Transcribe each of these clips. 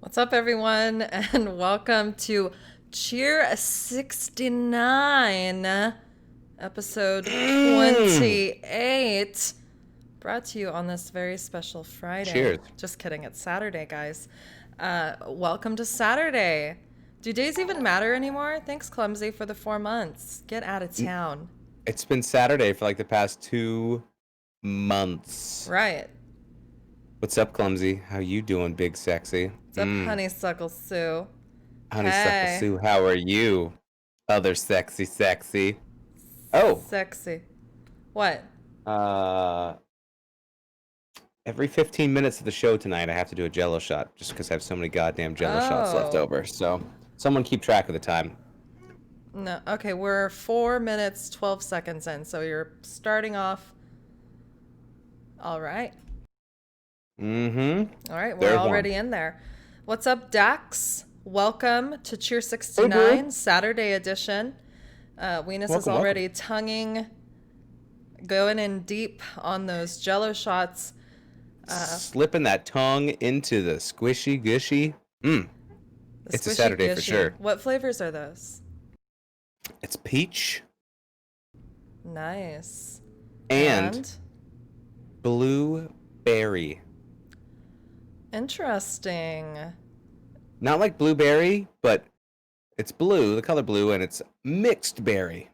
What's up, everyone, and welcome to Cheer69, episode Mm. 28, brought to you on this very special Friday. Cheers. Just kidding, it's Saturday, guys. Welcome to Saturday. Do days even matter anymore? Thanks, Clumsy, for the 4 months. Get out of N- town. It's been Saturday for like the past 2 months. Right. What's up, Clumsy? How you doing, big sexy? What's up, Honeysuckle Sue? Honeysuckle Hey, Sue, how are you? Other sexy, sexy. Oh, sexy. What? uh, every 15 minutes of the show tonight, I have to do a Jello shot just because I have so many goddamn Jello shots left Oh. over. So, someone keep track of the time. No, okay, we're 4 minutes, 12 seconds in, so you're starting off. All right. Mm-hmm. All right, we're There's one. already in there. What's up, Dax? Welcome to Hey, boo. Cheer69, Saturday edition. Weenus is Welcome, welcome. already tonguing, going in deep on those Jello shots. Slipping that tongue into the squishy gushy. The It's a squishy Saturday for gushy. sure. What flavors are those? It's peach Nice. and And blueberry. interesting. Not like blueberry, but it's blue, the color blue, and it's mixed berry.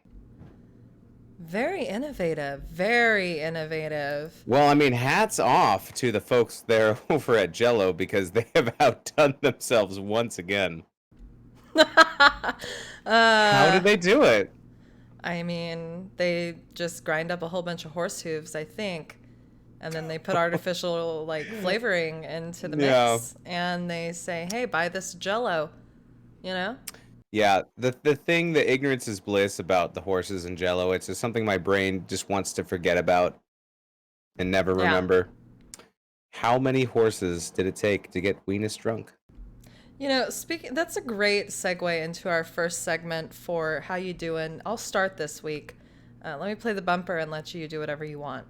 Very innovative. Very innovative. Well, I mean, hats off to the folks there over at Jello because they have outdone themselves once again. How uh, did they do it? I mean, they just grind up a whole bunch of horse hooves, I think, and then they put artificial like flavoring into the Yeah. mix, and they say, "Hey, buy this Jello," you know? Yeah, the thing, the ignorance is bliss about the horses and Jello. It's just something my brain just wants to forget about and never Yeah. remember. How many horses did it take to get Weenus drunk? Speaking, that's a great segue into our first segment for how you doing. I'll start this week. Let me play the bumper and let you do whatever you want.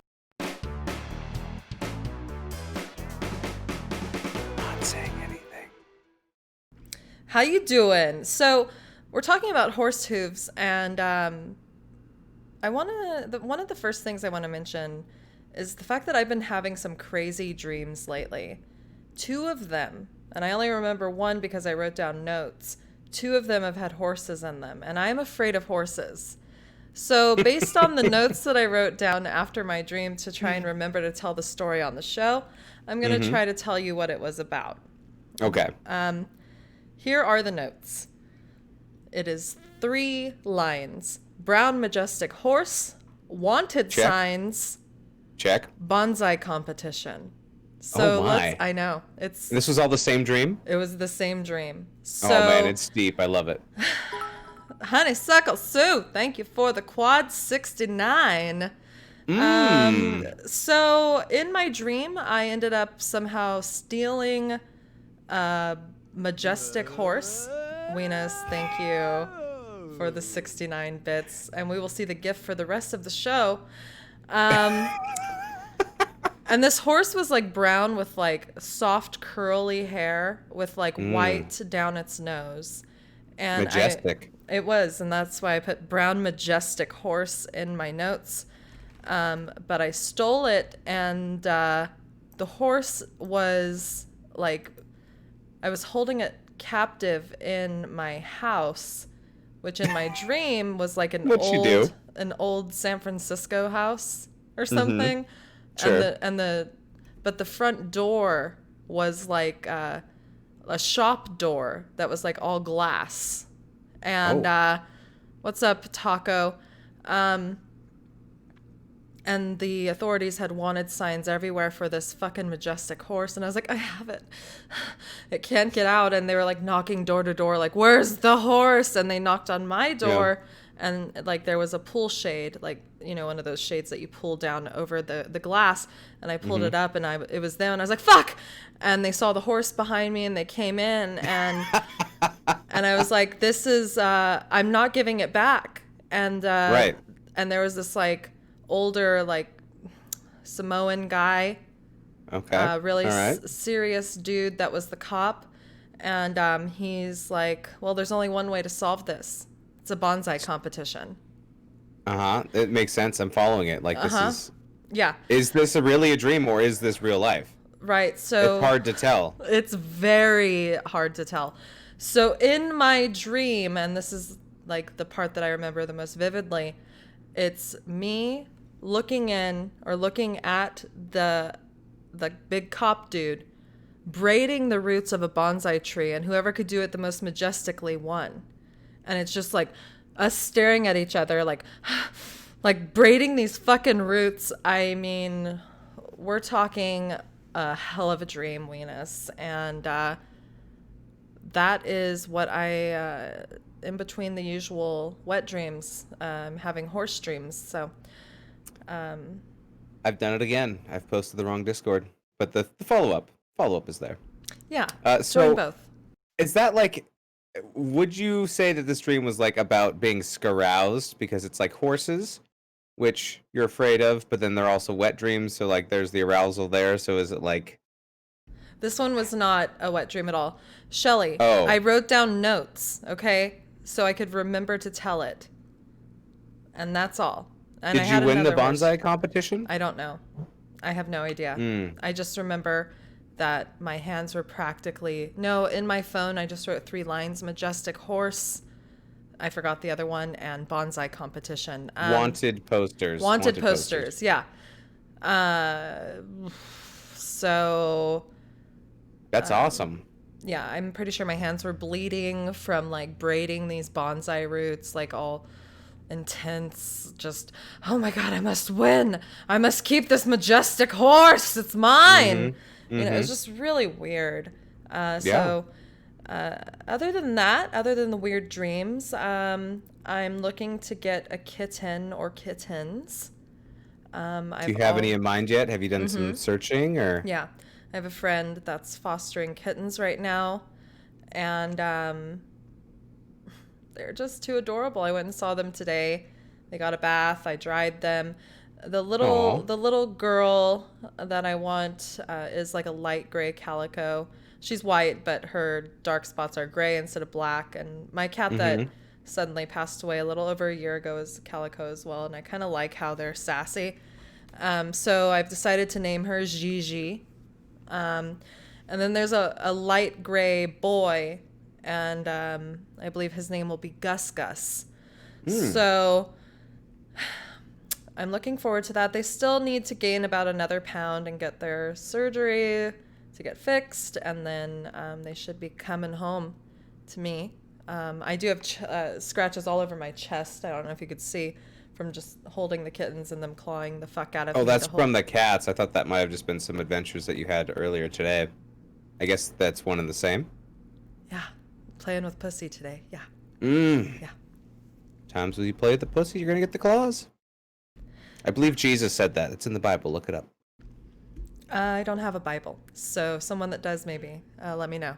Not saying anything. How you doing? So we're talking about horse hooves, and one of the first things I want to mention is the fact that I've been having some crazy dreams lately. Two of them, and I only remember one because I wrote down notes. Two of them have had horses in them, and I'm afraid of horses. So, based on the notes that I wrote down after my dream to try and remember to tell the story on the show, I'm going to Mm-hmm. try to tell you what it was about. Okay. Here are the notes. It is 3 lines: brown majestic horse, wanted Check. signs, Check. bonsai competition. Oh So let's, my. I know, This was all the same dream? it was the same dream. Oh man, So, it's deep. I love it. Honeysuckle Sue, thank you for the quad 69. Mmm. So in my dream, I ended up somehow stealing a majestic horse. Weenus, thank you for the 69 bits. And we will see the gift for the rest of the show. Um, and this horse was like brown with like soft curly hair with like Mmm. white down its nose. And Majestic. it was, and that's why I put brown majestic horse in my notes. But I stole it, and the horse was like, I was holding it captive in my house, which in my dream was like What you do? an old San Francisco house or Mm-hmm. something, and Sure. but the front door was like a shop door that was like all glass, and Oh. what's up, Taco? Um, and the authorities had wanted signs everywhere for this fucking majestic horse, and I was like, I have it. It can't get out. And they were like knocking door to door, like, where's the horse? And they knocked on my Yeah. door, and like there was a pull shade, like, one of those shades that you pull down over the glass, and I pulled Mm-hmm. it up, and it was them, and I was like, fuck. And they saw the horse behind me, and they came in, and I was like, this is I'm not giving it back. Right. And there was this like older like Samoan guy, Okay. really All right. serious dude that was the cop, And he's like, well, there's only one way to solve this. It's a bonsai competition. Uh-huh. It makes sense. I'm following it. Like, Uh-huh. Yeah. is this really a dream or is this real life? Right. It's So hard to tell. it's very hard to tell. So in my dream, and this is like the part that I remember the most vividly, it's me looking in or looking at the big cop dude braiding the roots of a bonsai tree, and whoever could do it the most majestically won. And it's just like us staring at each other like like braiding these fucking roots. I mean, we're talking a hell of a dream, Weenus. And that is what I in between the usual wet dreams, having horse dreams. So I've done it again. I've posted the wrong Discord, but the follow-up is there. yeah, So doing both. is that like, would you say that this dream was like about being scaroused because it's like horses, which you're afraid of, but then they're also wet dreams, so like there's the arousal there. So is it like, This one was not a wet dream at all. Shelly, Oh. I wrote down notes, okay? So I could remember to tell it. And that's all. And I did had you win the another wish. bonsai competition? I don't know. I have no idea. I just remember that my hands were practically... No, in my phone, I just wrote 3 lines. Majestic horse. I forgot the other one. And bonsai competition. Wanted posters. Wanted posters, yeah. So... That's awesome. Yeah, I'm pretty sure my hands were bleeding from like braiding these bonsai roots, like all intense. Just, oh my God, I must win. I must keep this majestic horse. It's mine. You know, it was just really weird. So, other than that, other than the weird dreams, I'm looking to get a kitten or kittens. Do you have any in mind yet? Have you done some searching or? Yeah. I have a friend that's fostering kittens right now, and they're just too adorable. I went and saw them today. They got a bath. I dried them. The little girl that I want is like a light gray calico. She's white, but her dark spots are gray instead of black. And my cat that suddenly passed away a little over a year ago is calico as well, and I kind of like how they're sassy. So I've decided to name her Gigi. And then there's a light gray boy, and I believe his name will be Gus Gus. So I'm looking forward to that. They still need to gain about another pound and get their surgery to get fixed, and then they should be coming home to me. I do have scratches all over my chest. I don't know if you could see from just holding the kittens and them clawing the fuck out of me. Oh, that's from the cats. I thought that might have just been some adventures that you had earlier today. I guess that's one and the same. Yeah, playing with pussy today. Yeah. Yeah. Yeah. Times when you play with the pussy, you're gonna get the claws. I believe Jesus said that. It's in the Bible. Look it up. I don't have a Bible, so someone that does maybe let me know.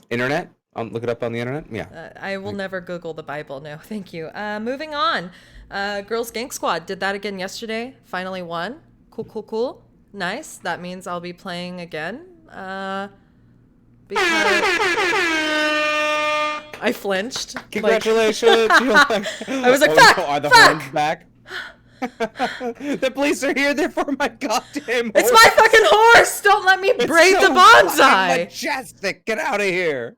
Internet? Look it up on the internet? Yeah. I will never Google the Bible. No, thank you. Moving on. Girls Gang Squad did that again yesterday. Finally won. Cool. Nice. That means I'll be playing again. Because I flinched. Congratulations. I was like, oh, fuck! No, are the fuck! horns back? The police are here. They're for my goddamn horse. It's my fucking horse! Don't let me braid so the bonsai! fucking majestic. Get out of here.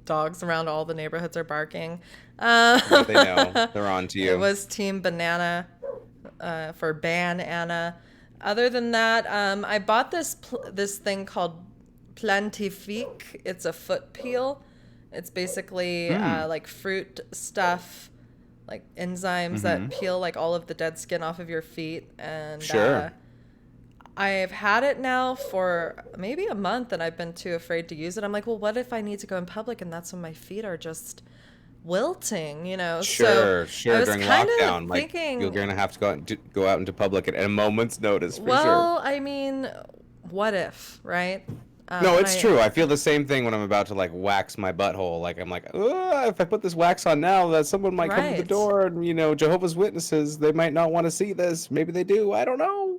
Dogs around all the neighborhoods are barking. Yeah, they know. They're on to you. It was Team Banana for Ban Anna. Other than that, I bought this thing called Plantifique. It's a foot peel. It's basically like fruit stuff, like enzymes that peel like all of the dead skin off of your feet. And Sure. I've had it now for maybe a month, and I've been too afraid to use it. I'm like, well, what if I need to go in public and that's when my feet are just wilting, you know? Sure. I was During kind lockdown, of like thinking, you're gonna have to go out into public at a moment's notice for well, sure. I mean, what if, right? No, it's true. I feel the same thing when I'm about to like wax my butthole. Like I'm like, if I put this wax on now, that someone might come to the Right. door, and you know, Jehovah's Witnesses, they might not want to see this. Maybe they do. I don't know.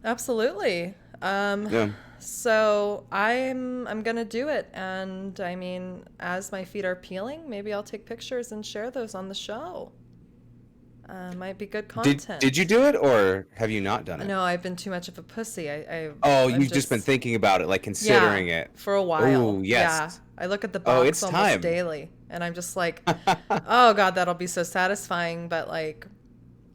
Absolutely. Yeah. So I'm gonna do it, and I mean, as my feet are peeling, maybe I'll take pictures and share those on the show. Might be good Did you content. do it or have you not done it? No, I've been too much of a pussy. Oh, I've you've just been just thinking about it, like yeah, considering it. for a while. Oh, Yeah, yes. I look at the Oh, box it's almost time. daily, and I'm just like, oh God, that'll be so satisfying. But like,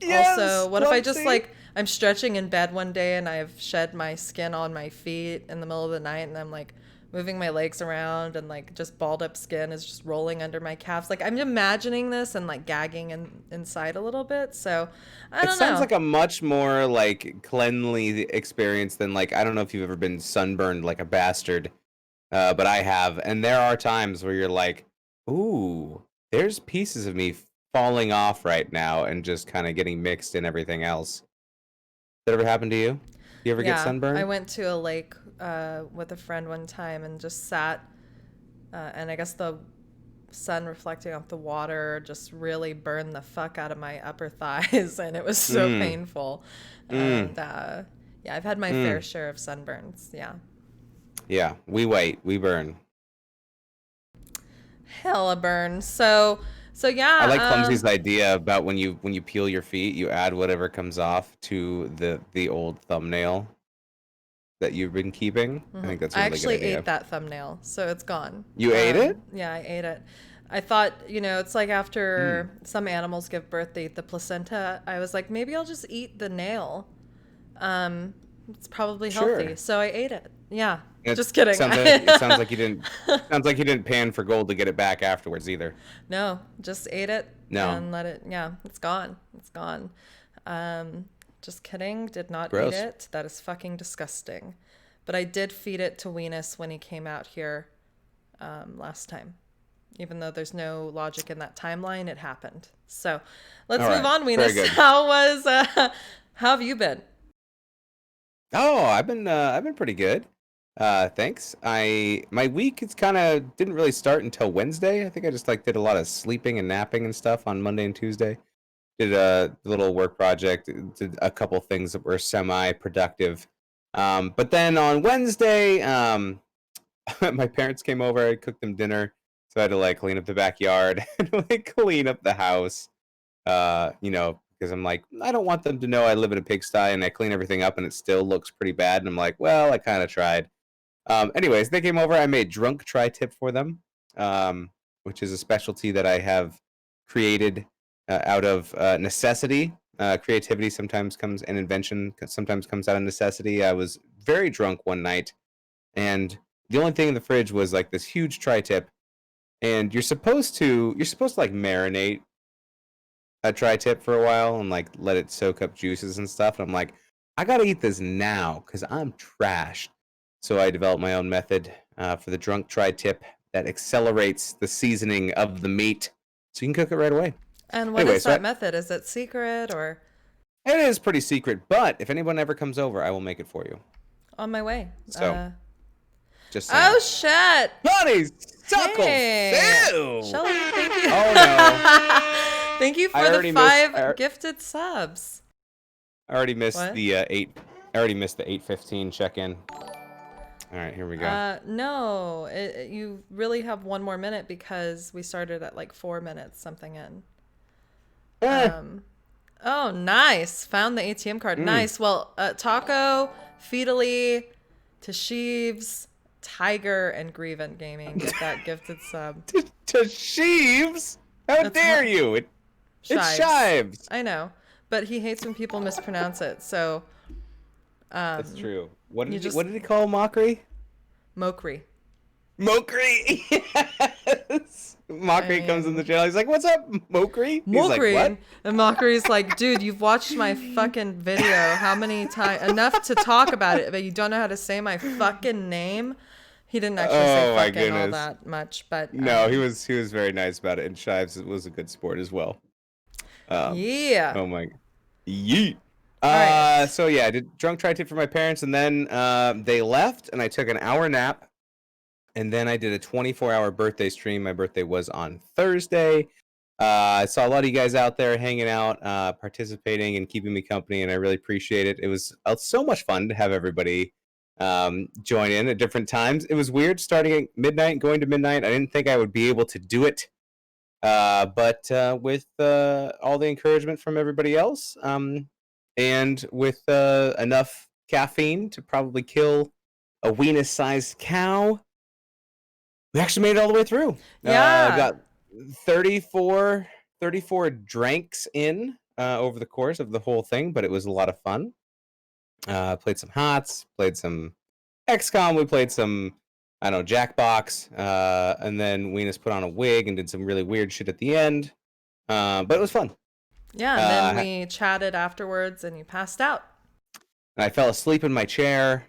also, Yes, what if I just clumsy. like I'm stretching in bed one day and I've shed my skin on my feet in the middle of the night and I'm like moving my legs around and like just balled up skin is just rolling under my calves. Like I'm imagining this and like gagging inside a little bit. So I It don't sounds know. like a much more like cleanly experience than like I don't know if you've ever been sunburned like a bastard, but I have, and there are times where you're like, "Ooh, there's pieces of me falling off right now," and just kind of getting mixed in everything else. That ever happened to you? You ever get Yeah, I sunburned? went to a lake with a friend one time and just sat, and I guess the sun reflecting off the water just really burned the fuck out of my upper thighs, and it was so Mm, painful. mm, And yeah, I've had my fair mm. share of sunburns. Yeah, Yeah, we wait, we burn. hella burn. So I like yeah. Clumsy's idea about when you peel your feet, you add whatever comes off to the old thumbnail that you've been keeping. I think that's a I really good actually idea. ate that thumbnail, so it's gone. You ate it? Yeah, I ate it. I thought, it's like Mm, after some animals give birth, they eat the placenta. I was like, maybe I'll just eat the nail. It's probably healthy, sure. so I ate it. Yeah, It just kidding. sounds like you didn't pan for gold to get it back afterwards either. No, just ate it No. and let it. Yeah, it's gone. It's gone. Um, just kidding. Did not eat Gross. it. That is fucking disgusting. But I did feed it to Weenus when he came out here last time. Even though there's no logic in that timeline, it happened. So let's All move right. on, Very Weenus. good. How have you been? Oh, I've been pretty good. Thanks. My week it's kind of didn't really start until Wednesday. I think I just like did a lot of sleeping and napping and stuff on Monday and Tuesday. Did a little work project, did a couple things that were semi-productive. But then on Wednesday, my parents came over. I cooked them dinner, so I had to like clean up the backyard and like clean up the house. Because I'm like, I don't want them to know I live in a pigsty and I clean everything up and it still looks pretty bad. And I'm like, well, I kind of tried. Anyways, they came over. I made drunk tri-tip for them, which is a specialty that I have created out of necessity. Creativity sometimes comes, and invention sometimes comes out of necessity. I was very drunk one night, and the only thing in the fridge was like this huge tri-tip. And you're supposed to like marinate a tri-tip for a while and like let it soak up juices and stuff. And I'm like, I gotta eat this now because I'm trashed. So I developed my own method for the drunk tri-tip that accelerates the seasoning of the meat, so you can cook it right away. And what Anyway, is that method? Is it secret or it is pretty secret, but if anyone ever comes over, I will make it for you. on my way? So just saying. Oh shit! Honey, suckle Hey, Phil! Shelly, thank you. Oh no, Thank you I for the already missed. 5 gifted subs. I already missed What? the 8. I already missed the 8:15 check-in. All right, here we go. No, you really have 1 more minute because we started at like 4 minutes something in. Eh, Oh, nice. Found the ATM card. mm. Nice. Well, Taco, Feedly, Tasheeves, Tiger, and Grievant Gaming get that gifted sub. To Sheaves? How That's dare you? It's Shives. Shives. I know, but he hates when people mispronounce it. So, That's true. What you did he, just what did he call mockery? Mokri. Mockery. Yes. Mockery comes in the mean, channel. He's like, "What's up, Mockery?" He's like, Mokri. "What?" And Mockery's like, dude, you've watched my fucking video how many times? Enough to talk about it, but you don't know how to say my fucking name. He didn't actually say Oh my fucking all goodness. that much, but No, he was very nice about it, and Shives was a good sport as well. Um, yeah. oh my, yeet. All right. So yeah, I did drunk tri tip for my parents, and then they left, and I took an hour nap, and then I did a 24-hour birthday stream. My birthday was on Thursday. I saw a lot of you guys out there hanging out, participating, and keeping me company, and I really appreciate it. It was so much fun to have everybody join in at different times. It was weird starting at midnight and going to midnight. I didn't think I would be able to do it. But with all the encouragement from everybody else, and with enough caffeine to probably kill a weenus-sized cow, we actually made it all the way through. Yeah. Got 34 drinks in over the course of the whole thing, but it was a lot of fun. Played some HOTS, played some XCOM, we played some, I don't know, Jackbox, and then Weenus put on a wig and did some really weird shit at the end. But it was fun. Yeah, and then we chatted afterwards and you passed out. And I fell asleep in my chair,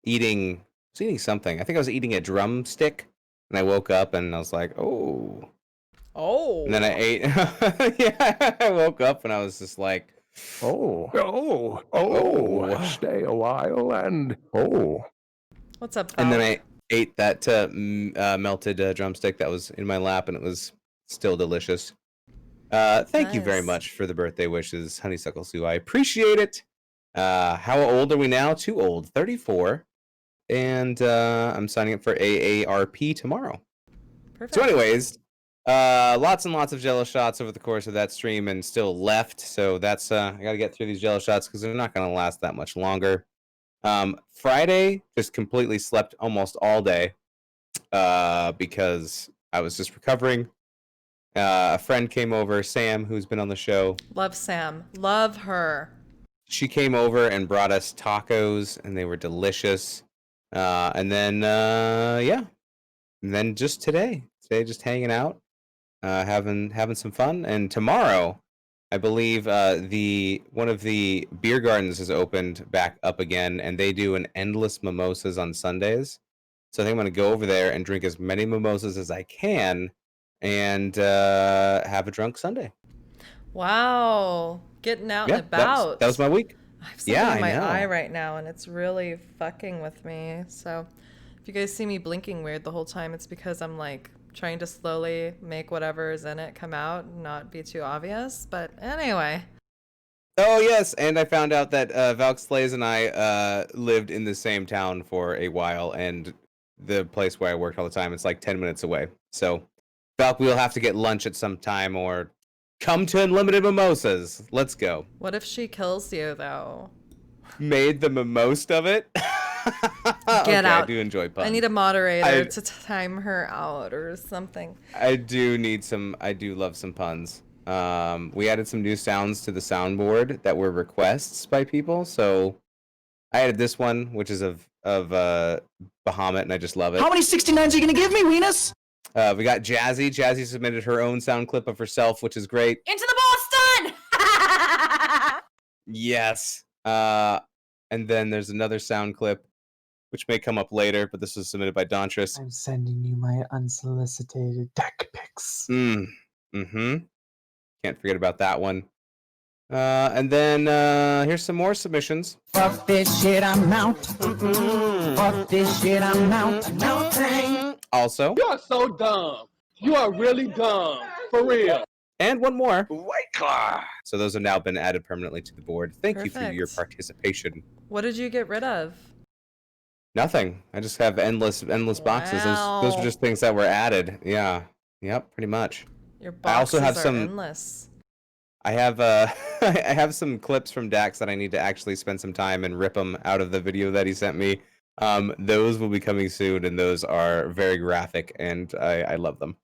eating something. I think I was eating a drumstick, and I woke up and I was like, oh. Oh. And then I ate. Yeah, I woke up and I was just like, oh. Stay a while and What's up, Val? And then I ate that melted drumstick that was in my lap, and it was still delicious. Thank you very much for the birthday wishes, Honeysuckle Sue. I appreciate it. How old are we now? Too old. 34. And I'm signing up for AARP tomorrow. Perfect. So anyways, lots and lots of Jello shots over the course of that stream, and still left. So that's I got to get through these Jello shots because they're not going to last that much longer. Friday, just completely slept almost all day because I was just recovering. A friend came over, Sam, who's been on the show. Love Sam. Love her. She came over and brought us tacos, and they were delicious. And then, yeah. And then just today just hanging out, having some fun. And tomorrow, I believe one of the beer gardens has opened back up again, and they do an endless mimosas on Sundays. So I think I'm going to go over there and drink as many mimosas as I can, and have a drunk Sunday. Wow, getting out and about. That was my week. I have something in my eye right now, and it's really fucking with me. So if you guys see me blinking weird the whole time, it's because I'm like trying to slowly make whatever is in it come out and not be too obvious. But anyway. Oh, yes. And I found out that Valk Slays and I lived in the same town for a while, and the place where I worked all the time, it's like 10 minutes away. So, Valk, we'll have to get lunch at some time or come to Unlimited Mimosas. Let's go. What if she kills you, though? Made the most of it? Get out. I do enjoy puns. I need a moderator to time her out or something. I do love some puns. We added some new sounds to the soundboard that were requests by people. So I added this one, which is of Bahamut, and I just love it. How many 69s are you gonna give me, Weenus? We got Jazzy. Jazzy submitted her own sound clip of herself, which is great. Into the Boston! Yes. And then there's another sound clip, which may come up later, but this was submitted by Dontris. I'm sending you my unsolicited deck pics. Mm-hmm. Can't forget about that one. And then here's some more submissions. Fuck this shit, I'm out. Fuck this shit, I'm out. No thing. Also. You are so dumb. You are really dumb. For real. And one more. White Claw. So those have now been added permanently to the board. Thank you for your participation. What did you get rid of? Nothing. I just have endless boxes. Those are just things that were added. Yeah. Yep, pretty much. Your boxes are endless. I have I have some clips from Dax that I need to actually spend some time and rip them out of the video that he sent me. Those will be coming soon, and those are very graphic, and I love them.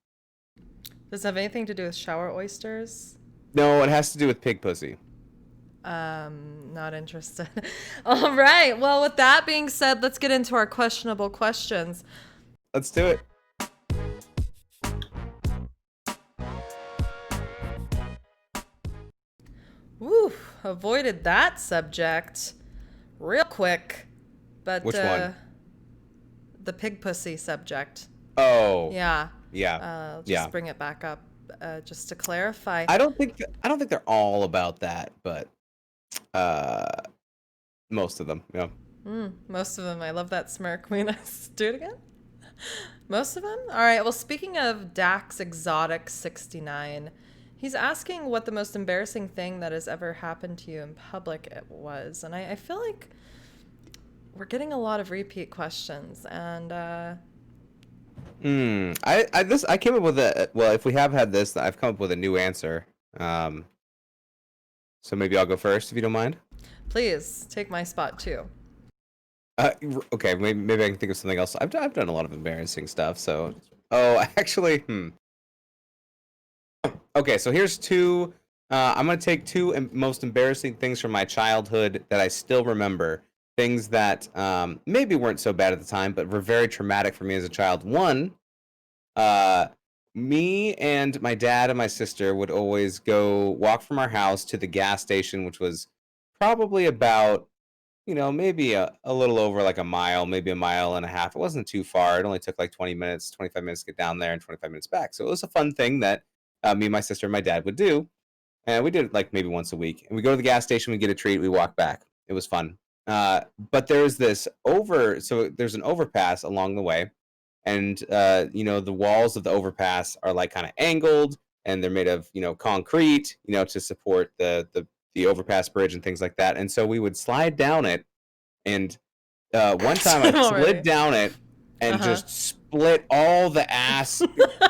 Does it have anything to do with shower oysters? No, it has to do with pig pussy. Not interested. All right. Well, with that being said, let's get into our questionable questions. Let's do it. Woo, avoided that subject real quick. But which one? The pig pussy subject. Oh. Yeah. Yeah. Just bring it back up just to clarify. I don't think they're all about that, but most of them, yeah. Most of them. I love that smirk. We let's do it again. Most of them? All right. Well, speaking of Dax Exotic 69, he's asking what the most embarrassing thing that has ever happened to you in public it was. And I feel like we're getting a lot of repeat questions, and I came up with a well. If we have had this, I've come up with a new answer. So maybe I'll go first if you don't mind. please take my spot too. Okay, maybe I can think of something else. I've done a lot of embarrassing stuff. So, oh, actually, Okay, so here's two. I'm gonna take two most embarrassing things from my childhood that I still remember. Things that maybe weren't so bad at the time, but were very traumatic for me as a child. One, uh, me and my dad and my sister would always go walk from our house to the gas station, which was probably about, maybe a little over like a mile, maybe a mile and a half. It wasn't too far. It only took like 20 minutes, 25 minutes to get down there and 25 minutes back. So it was a fun thing that me, my sister, and my dad would do. And we did it like maybe once a week. And we go to the gas station, we get a treat, we walk back. It was fun. But there's so there's an overpass along the way. And, the walls of the overpass are like kind of angled and they're made of, concrete, to support the overpass bridge and things like that. And so we would slide down it. And one time I slid down it and just split all the ass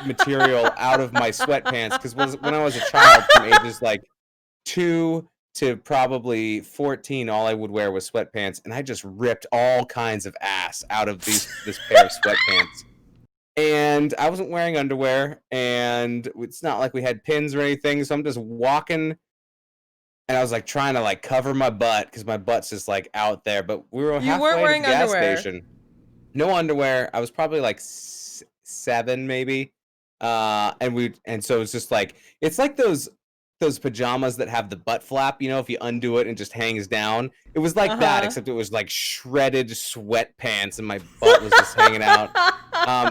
material out of my sweatpants. Because when I was a child, from ages like 2 to probably 14, all I would wear was sweatpants. And I just ripped all kinds of ass out of this pair of sweatpants. And I wasn't wearing underwear. And it's not like we had pins or anything. So I'm just walking. And I was like trying to like cover my butt because my butt's just like out there. But we were halfway to the gas station. No underwear. I was probably like 7 maybe. And so it's just like, it's like those pajamas that have the butt flap, if you undo it and just hangs down. It was like that, except it was like shredded sweatpants and my butt was just hanging out.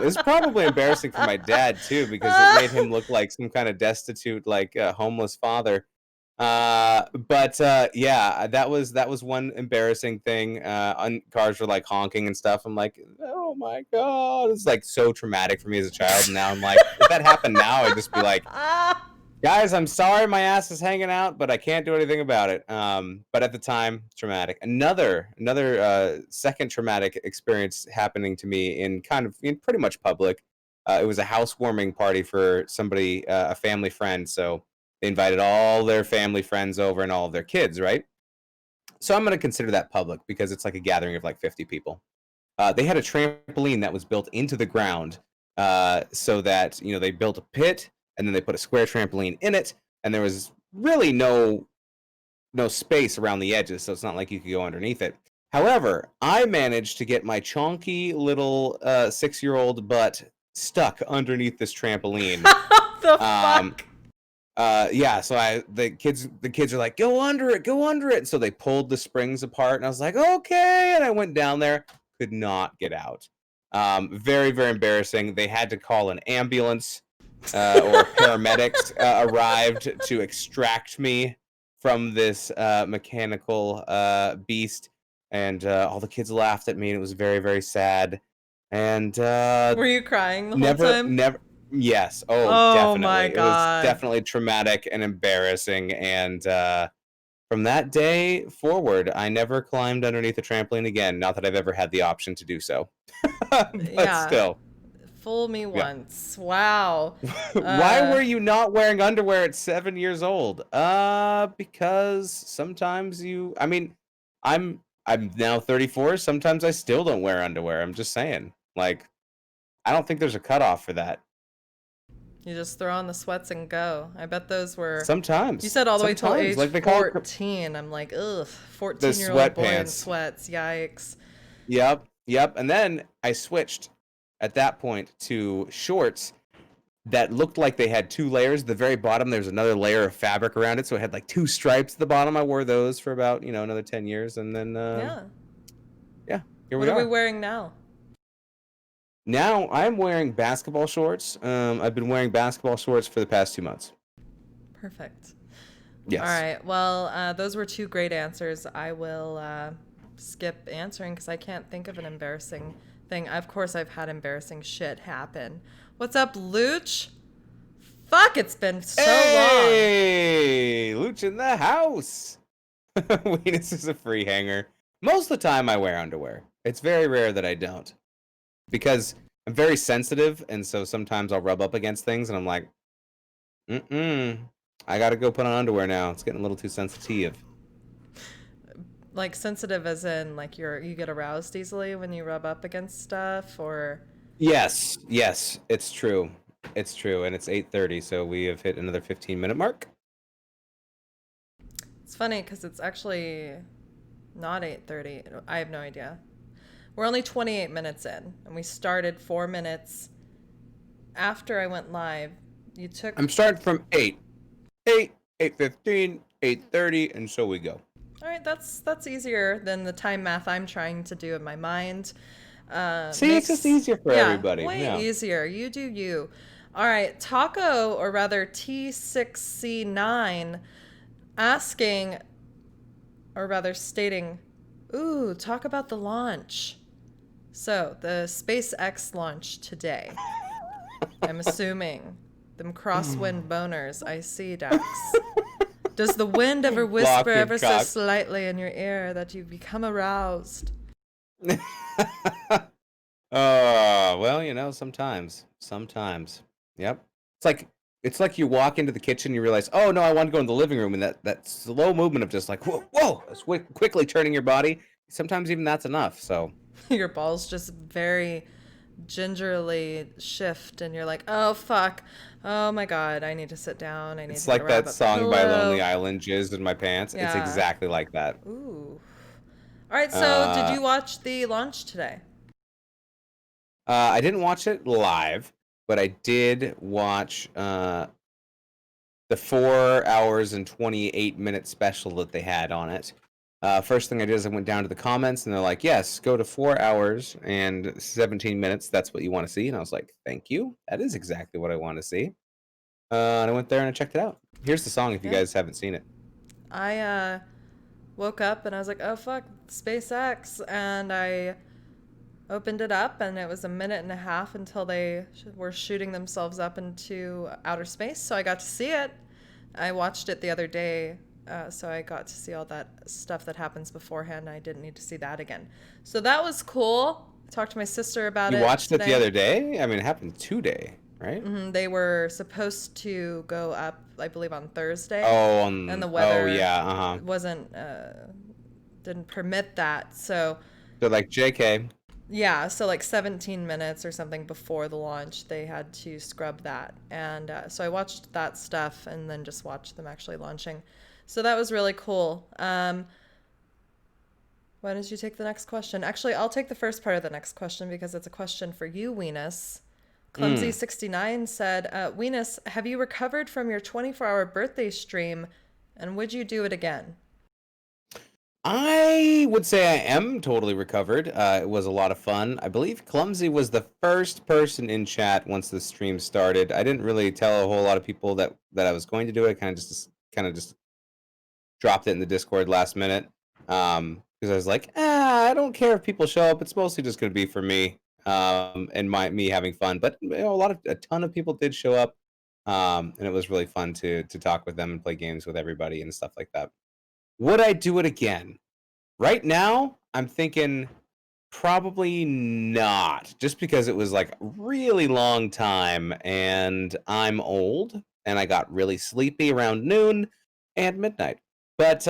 It was probably embarrassing for my dad too, because it made him look like some kind of destitute, like homeless father. But yeah, that was one embarrassing thing. Cars were like honking and stuff. I'm like, oh my god, it's like so traumatic for me as a child. And now I'm like, if that happened now, I'd just be like, guys, I'm sorry my ass is hanging out, but I can't do anything about it. But at the time, traumatic. Another second traumatic experience happening to me in pretty much public. It was a housewarming party for somebody, a family friend. So they invited all their family friends over and all of their kids, right? So I'm going to consider that public because it's like a gathering of like 50 people. They had a trampoline that was built into the ground so that, they built a pit and then they put a square trampoline in it. And there was really no space around the edges. So it's not like you could go underneath it. However, I managed to get my chonky little 6-year-old butt stuck underneath this trampoline. The fuck? Yeah, so the kids are like, go under it. So they pulled the springs apart and I was like, okay. And I went down there, could not get out. Very, very embarrassing. They had to call an ambulance, or paramedics arrived to extract me from this mechanical beast. And all the kids laughed at me and it was very, very sad. And were you crying the whole time? Never. Yes. Oh, definitely. My God. It was definitely traumatic and embarrassing. And from that day forward, I never climbed underneath a trampoline again. Not that I've ever had the option to do so. But still. Fool me once. Wow. Why were you not wearing underwear at 7 years old? Because sometimes I'm now 34. Sometimes I still don't wear underwear. I'm just saying. Like, I don't think there's a cutoff for that. You just throw on the sweats and go. I bet those were... Sometimes. You said all the way till age like 14. I'm like, ugh, 14-year-old boy in sweats. Yikes. Yep. And then I switched at that point to shorts that looked like they had 2 layers. At the very bottom, there's another layer of fabric around it. So it had like 2 stripes at the bottom. I wore those for about, another 10 years. And then, yeah, here we are. What are we wearing now? Now I'm wearing basketball shorts. I've been wearing basketball shorts for the past 2 months. Perfect. Yes. All right. Well, those were 2 great answers. I will skip answering because I can't think of an embarrassing thing. Of course, I've had embarrassing shit happen. What's up, Luch? Fuck, it's been so long. Hey, Luch in the house. Weenus is a free hanger. Most of the time I wear underwear. It's very rare that I don't. Because I'm very sensitive, and so sometimes I'll rub up against things and I'm like, I gotta go put on underwear now. It's getting a little too sensitive. Like sensitive as in like you get aroused easily when you rub up against stuff, or Yes, it's true. It's true, and it's 8:30, so we have hit another 15-minute mark. it's funny because it's actually not 8:30. I have no idea. We're only 28 minutes in, and we started 4 minutes after I went live. You took. I'm starting from 8:15, 8:30, and so we go. All right, that's easier than the time math I'm trying to do in my mind. See, it's just easier for everybody. Way Yeah. easier. You do you. All right, Taco, or rather T6C9, asking, or rather stating, ooh, talk about the launch. So, the SpaceX launch today. I'm assuming. Them crosswind boners, I see, Dax. Does the wind ever whisper Block ever your so cock. slightly in your ear that you become aroused? Well, you know, sometimes. Yep. It's like you walk into the kitchen, you realize, oh no, I want to go in the living room, and that slow movement of just like, whoa, quickly turning your body. Sometimes even that's enough. So Your balls just very gingerly shift, and you're like, oh fuck, oh my god, I need to sit down. I need it's to get like a that rabbit song by pillow. Lonely Island, "Jizzed in My Pants." It's Yeah. exactly like that. Ooh. All right, so did you watch the launch today? I didn't watch it live, but I did watch the 4 hours and 28-minute special that they had on it. First thing I did is I went down to the comments, and they're like, yes, go to 4 hours and 17 minutes. That's what you want to see. And I was like, thank you. That is exactly what I want to see. And I went there and I checked it out. Here's the song if you Yeah. guys haven't seen it. I woke up and I was like, oh fuck, SpaceX, and I opened it up, and it was a minute and a half until they were shooting themselves up into outer space. So I got to see it. I watched it the other day, so I got to see all that stuff that happens beforehand. I didn't need to see that again. So that was cool. I talked to my sister about it. You watched it the today. other day? I mean, it happened today, right? They were supposed to go up, I believe, on Thursday. Oh, and the weather yeah, wasn't didn't permit that. So So like, JK. yeah, so like 17 minutes or something before the launch, they had to scrub that. And so I watched that stuff and then just watched them actually launching. So that was really cool. Why don't you take the next question? Actually, I'll take the first part of the next question because it's a question for you, Weenus. Clumsy69 said, Weenus, have you recovered from your 24-hour birthday stream, and would you do it again? I would say I am totally recovered. It was a lot of fun. I believe Clumsy was the first person in chat once the stream started. I didn't really tell a whole lot of people that I was going to do it. I kind of just dropped it in the Discord last minute. Because I was like, I don't care if people show up. It's mostly just going to be for me, and me having fun. But you know, a ton of people did show up, and it was really fun to talk with them and play games with everybody and stuff like that. Would I do it again? Right now, I'm thinking probably not, just because it was like a really long time, and I'm old, and I got really sleepy around noon and midnight. But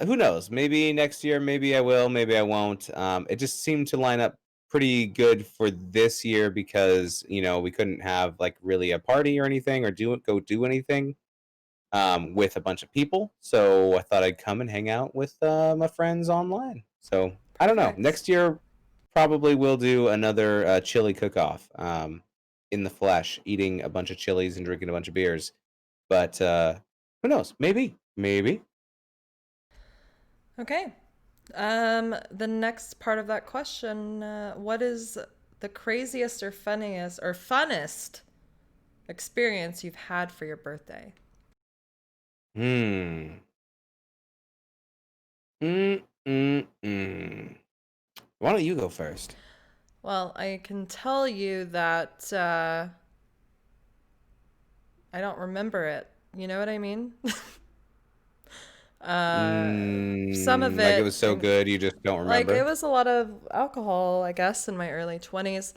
who knows? Maybe next year, maybe I will, maybe I won't. It just seemed to line up pretty good for this year because, you know, we couldn't have like really a party or anything or go do anything with a bunch of people. So I thought I'd come and hang out with my friends online. So I don't know. Perfect. Next year, probably we'll do another chili cook-off in the flesh, eating a bunch of chilies and drinking a bunch of beers. But who knows? Maybe. Okay. The next part of that question, what is the craziest or funniest or funnest experience you've had for your birthday? Why don't you go first? Well, I can tell you that I don't remember it. You know what I mean? Some of Like it it, was so good you just don't like it remember? was a lot of alcohol, I guess, in my early 20s.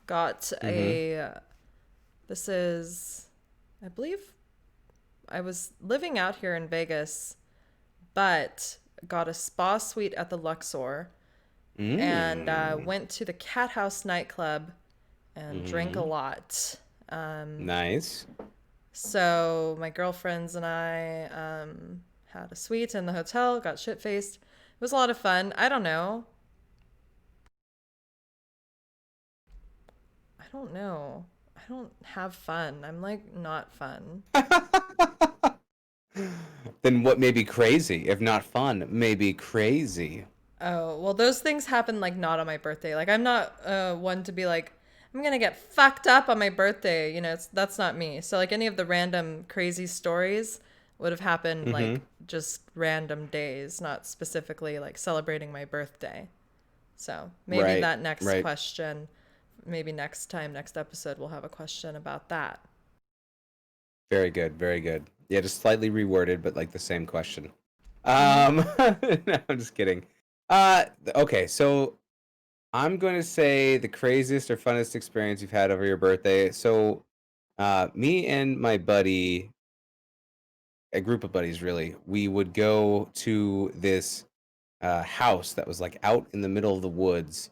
Got a, this is, I believe I was living out here in Vegas, but got a spa suite at the Luxor and Mm. went to the Cat House nightclub and drank a lot. Nice. So my girlfriends and I had a suite in the hotel, got shit faced. It was a lot of fun. I don't know. I don't know. I don't have fun. I'm like not fun. Then what may be crazy? If not fun, maybe crazy. Oh, well, those things happen like not on my birthday. Like I'm not one to be like, I'm gonna get fucked up on my birthday. You know, that's not me. So like any of the random crazy stories would have happened like just random days, not specifically like celebrating my birthday. So maybe Right, that next right. question, maybe next time, next episode, we'll have a question about that. Very good, very good. Yeah, just slightly reworded, but like the same question. No, I'm just kidding. Okay, so I'm going to say the craziest or funnest experience you've had over your birthday. So, me and my buddy, a group of buddies, really, we would go to this house that was like out in the middle of the woods,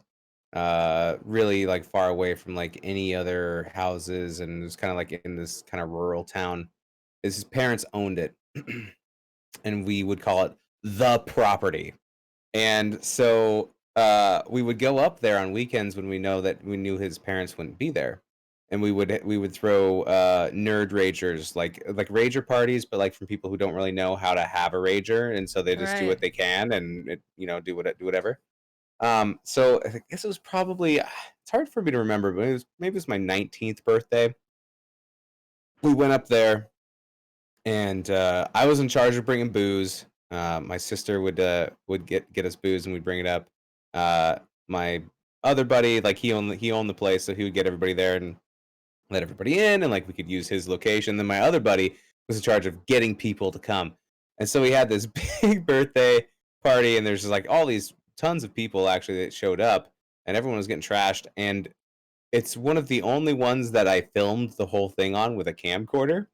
really like far away from like any other houses, and it was kind of like in this kind of rural town. His parents owned it, and we would call it the property. And so we would go up there on weekends when we knew his parents wouldn't be there, and we would throw nerd ragers, like rager parties, but like from people who don't really know how to have a rager, and so they just do what Right. they can and do whatever. So I guess it was probably it's hard for me to remember, but maybe it was my 19th birthday. We went up there, and I was in charge of bringing booze. My sister would get us booze, and we'd bring it up. My other buddy, like he owned the place, so he would get everybody there and let everybody in, and like we could use his location. Then my other buddy was in charge of getting people to come, and so we had this big birthday party, and there's just like all these tons of people actually that showed up, and everyone was getting trashed. And it's one of the only ones that I filmed the whole thing on with a camcorder,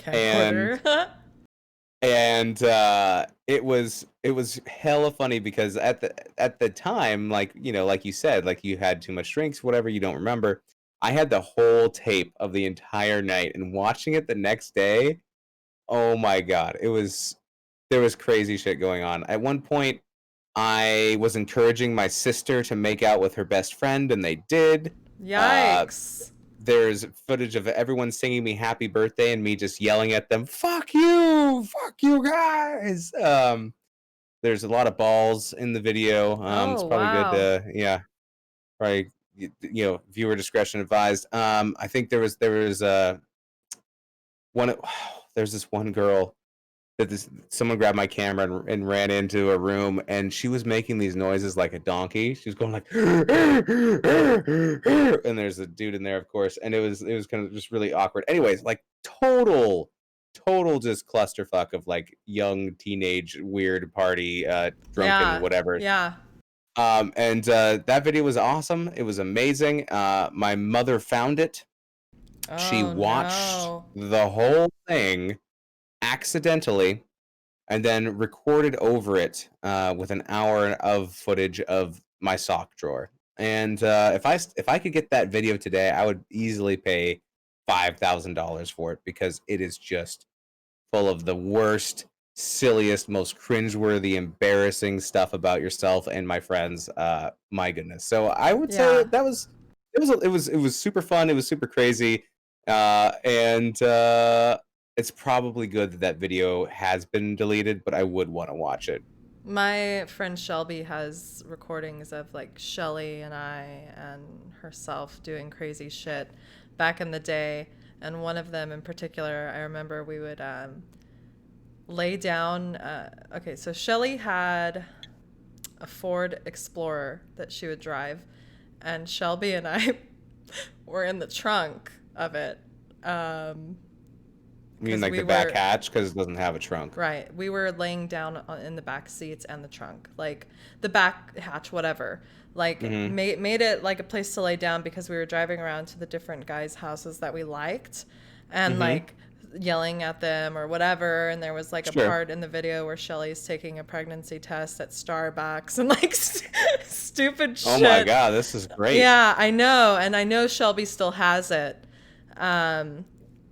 and Camcorder. it was hella funny because at the time, like like you said, like you had too much drinks, whatever, you don't remember. I had the whole tape of the entire night, and watching it the next day, oh my god, there was crazy shit going on. At one point, I was encouraging my sister to make out with her best friend, and they did. uh Yikes. there's footage of everyone singing me happy birthday and me just yelling at them, fuck you guys. There's a lot of balls in the video. It's Oh, probably good wow. to, yeah, probably, viewer discretion advised. I think there was one there's this one girl that this someone grabbed my camera and ran into a room, and she was making these noises like a donkey. She was going like and there's a dude in there, of course, and it was kind of just really awkward. Anyways, like total just clusterfuck of like young teenage weird party, drunken Yeah. whatever. Yeah. And that video was awesome. It was amazing. My mother found it. She Oh, watched no. the whole thing accidentally, and then recorded over it with an hour of footage of my sock drawer. And if I could get that video today, I would easily pay $5,000 for it, because it is just full of the worst, silliest, most cringeworthy, embarrassing stuff about yourself and my friends. My goodness. So I would say Yeah. that was it was super fun. It was super crazy, and it's probably good that that video has been deleted, but I would want to watch it. My friend Shelby has recordings of like Shelly and I and herself doing crazy shit back in the day. And one of them in particular, I remember we would lay down. Okay, so Shelly had a Ford Explorer that she would drive, and Shelby and I were in the trunk of it. You mean 'Cause like we the back were- hatch because it doesn't have a trunk? Right. We were laying down in the back seats and the trunk, like the back hatch, whatever. Like made it like a place to lay down because we were driving around to the different guys' houses that we liked, and like yelling at them or whatever. And there was like a Sure. part in the video where Shelly's taking a pregnancy test at Starbucks and like stupid shit. Oh my god, this is great. Yeah, I know, and I know Shelby still has it.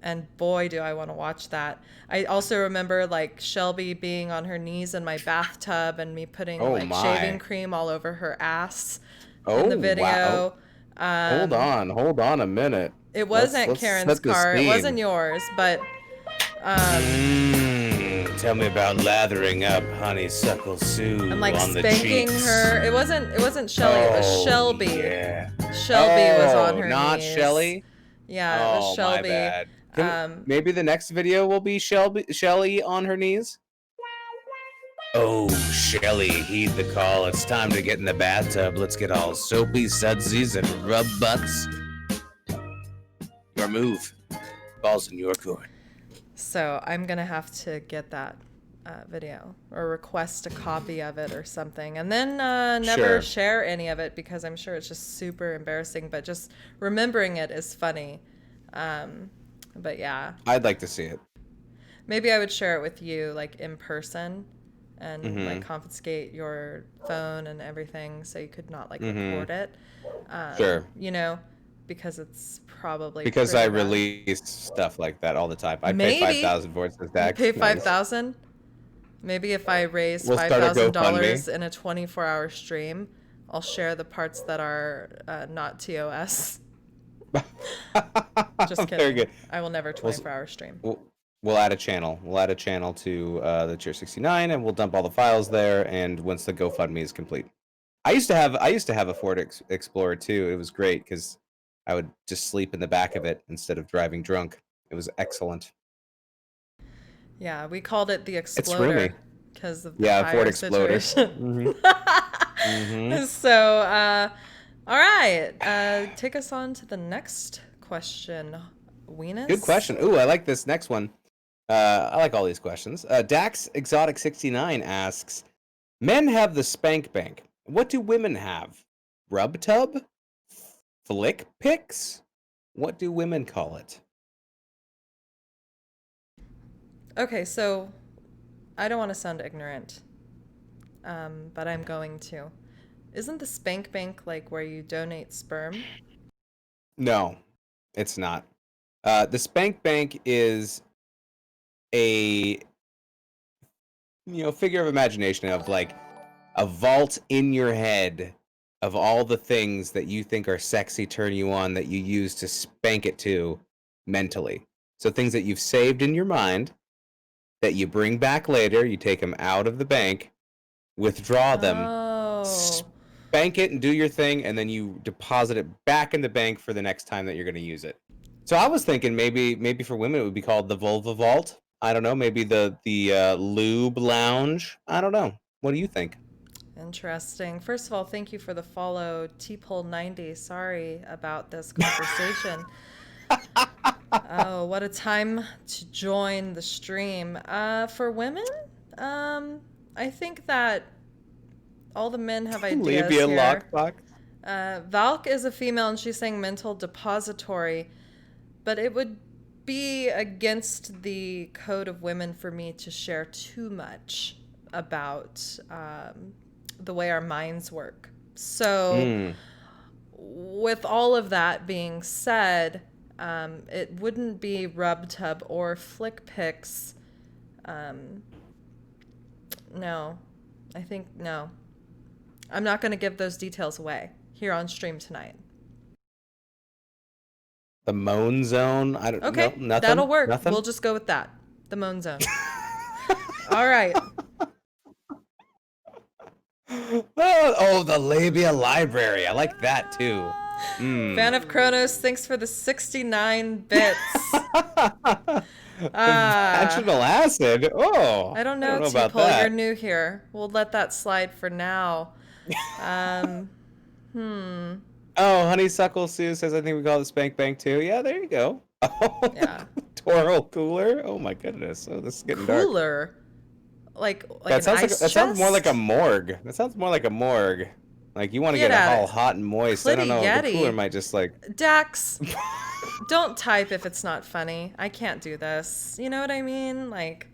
And boy, do I want to watch that. I also remember like Shelby being on her knees in my bathtub and me putting Oh like my. shaving cream all over her ass Oh, in the video. wow. Hold on a minute. It wasn't Let's Karen's set the car. It scene. wasn't yours, but Tell me about lathering up honeysuckle Sue I'm like on the spanking cheeks. her. It wasn't Shelly. It was Shelby. Yeah. Shelby was on her not knees. Shelly. Yeah, it was Shelby. My bad. Maybe the next video will be Shelly on her knees. Oh, Shelly, heed the call. It's time to get in the bathtub. Let's get all soapy sudsies and rub butts. Your move. Ball's in your court. So I'm gonna have to get that video or request a copy of it or something, and then never Sure. share any of it because I'm sure it's just super embarrassing. But just remembering it is funny. But yeah, I'd like to see it. maybe I would share it with you like in person, and Mm-hmm. like confiscate your phone and everything so you could not like record it. Sure. You know, because it's probably Because I pretty bad. release stuff like that all the time. I Maybe. pay 5,000 for it. You pay 5,000. Maybe if I raise We'll start a $5,000 GoFundMe. in a 24-hour stream, I'll share the parts that are not TOS. Just kidding. Very good. I will never 24-hour stream. We'll add a channel. We'll add a channel to the Cheer69, and we'll dump all the files there. And once the GoFundMe is complete, I used to have a Ford Explorer too. It was great because I would just sleep in the back of it instead of driving drunk. It was excellent. Yeah, we called it the roomy. Exploder because of the Yeah, tire Ford Exploder. situation. Mhm. So, all right, take us on to the next question, Weenus. Good question. Ooh, I like this next one. I like all these questions. Dax Exotic 69 asks, men have the spank bank. What do women have? Rub tub? Flick pics? What do women call it? Okay, so I don't want to sound ignorant, but I'm going to. Isn't the spank bank like where you donate sperm? No, it's not. The spank bank is a figure of imagination of like a vault in your head of all the things that you think are sexy, turn you on, that you use to spank it to mentally. So things that you've saved in your mind that you bring back later, you take them out of the bank, withdraw them, Oh, spank it and do your thing, and then you deposit it back in the bank for the next time that you're going to use it. So I was thinking maybe for women it would be called the vulva vault. I don't know, maybe the lube lounge. I don't know. What do you think? interesting. First of all, thank you for the follow, T-Pole90. Sorry about this conversation. Oh, what a time to join the stream. For women, I think that all the men have ideas Labia here. lockbox. Valk is a female and she's saying mental depository, but it would be against the code of women for me to share too much about the way our minds work. So with all of that being said, it wouldn't be rub tub or flick pics. No, I think no. I'm not going to give those details away here on stream tonight. The moan zone. I don't. Okay, no, nothing. that'll work. Nothing? We'll just go with that. The moan zone. All right. Oh, the labia library. I like that too. Fan of Kronos, thanks for the 69 bits. Vaginal acid. Oh, I don't know, about T-Pole. that. You're new here. We'll let that slide for now. Oh, Honeysuckle Sue says I think we call it spank bank too. Yeah, there you go. Yeah. Pectoral cooler? Oh my goodness. Oh, this is getting dark. Cooler? Like That an sounds like ice that sounds more like a chest? morgue. That sounds more like a morgue. Like you want to Get get it at all it. hot and moist. I don't Clitty know. The cooler Yeti. might just like. Dax, don't type if it's not funny. I can't do this. You know what I mean? Like,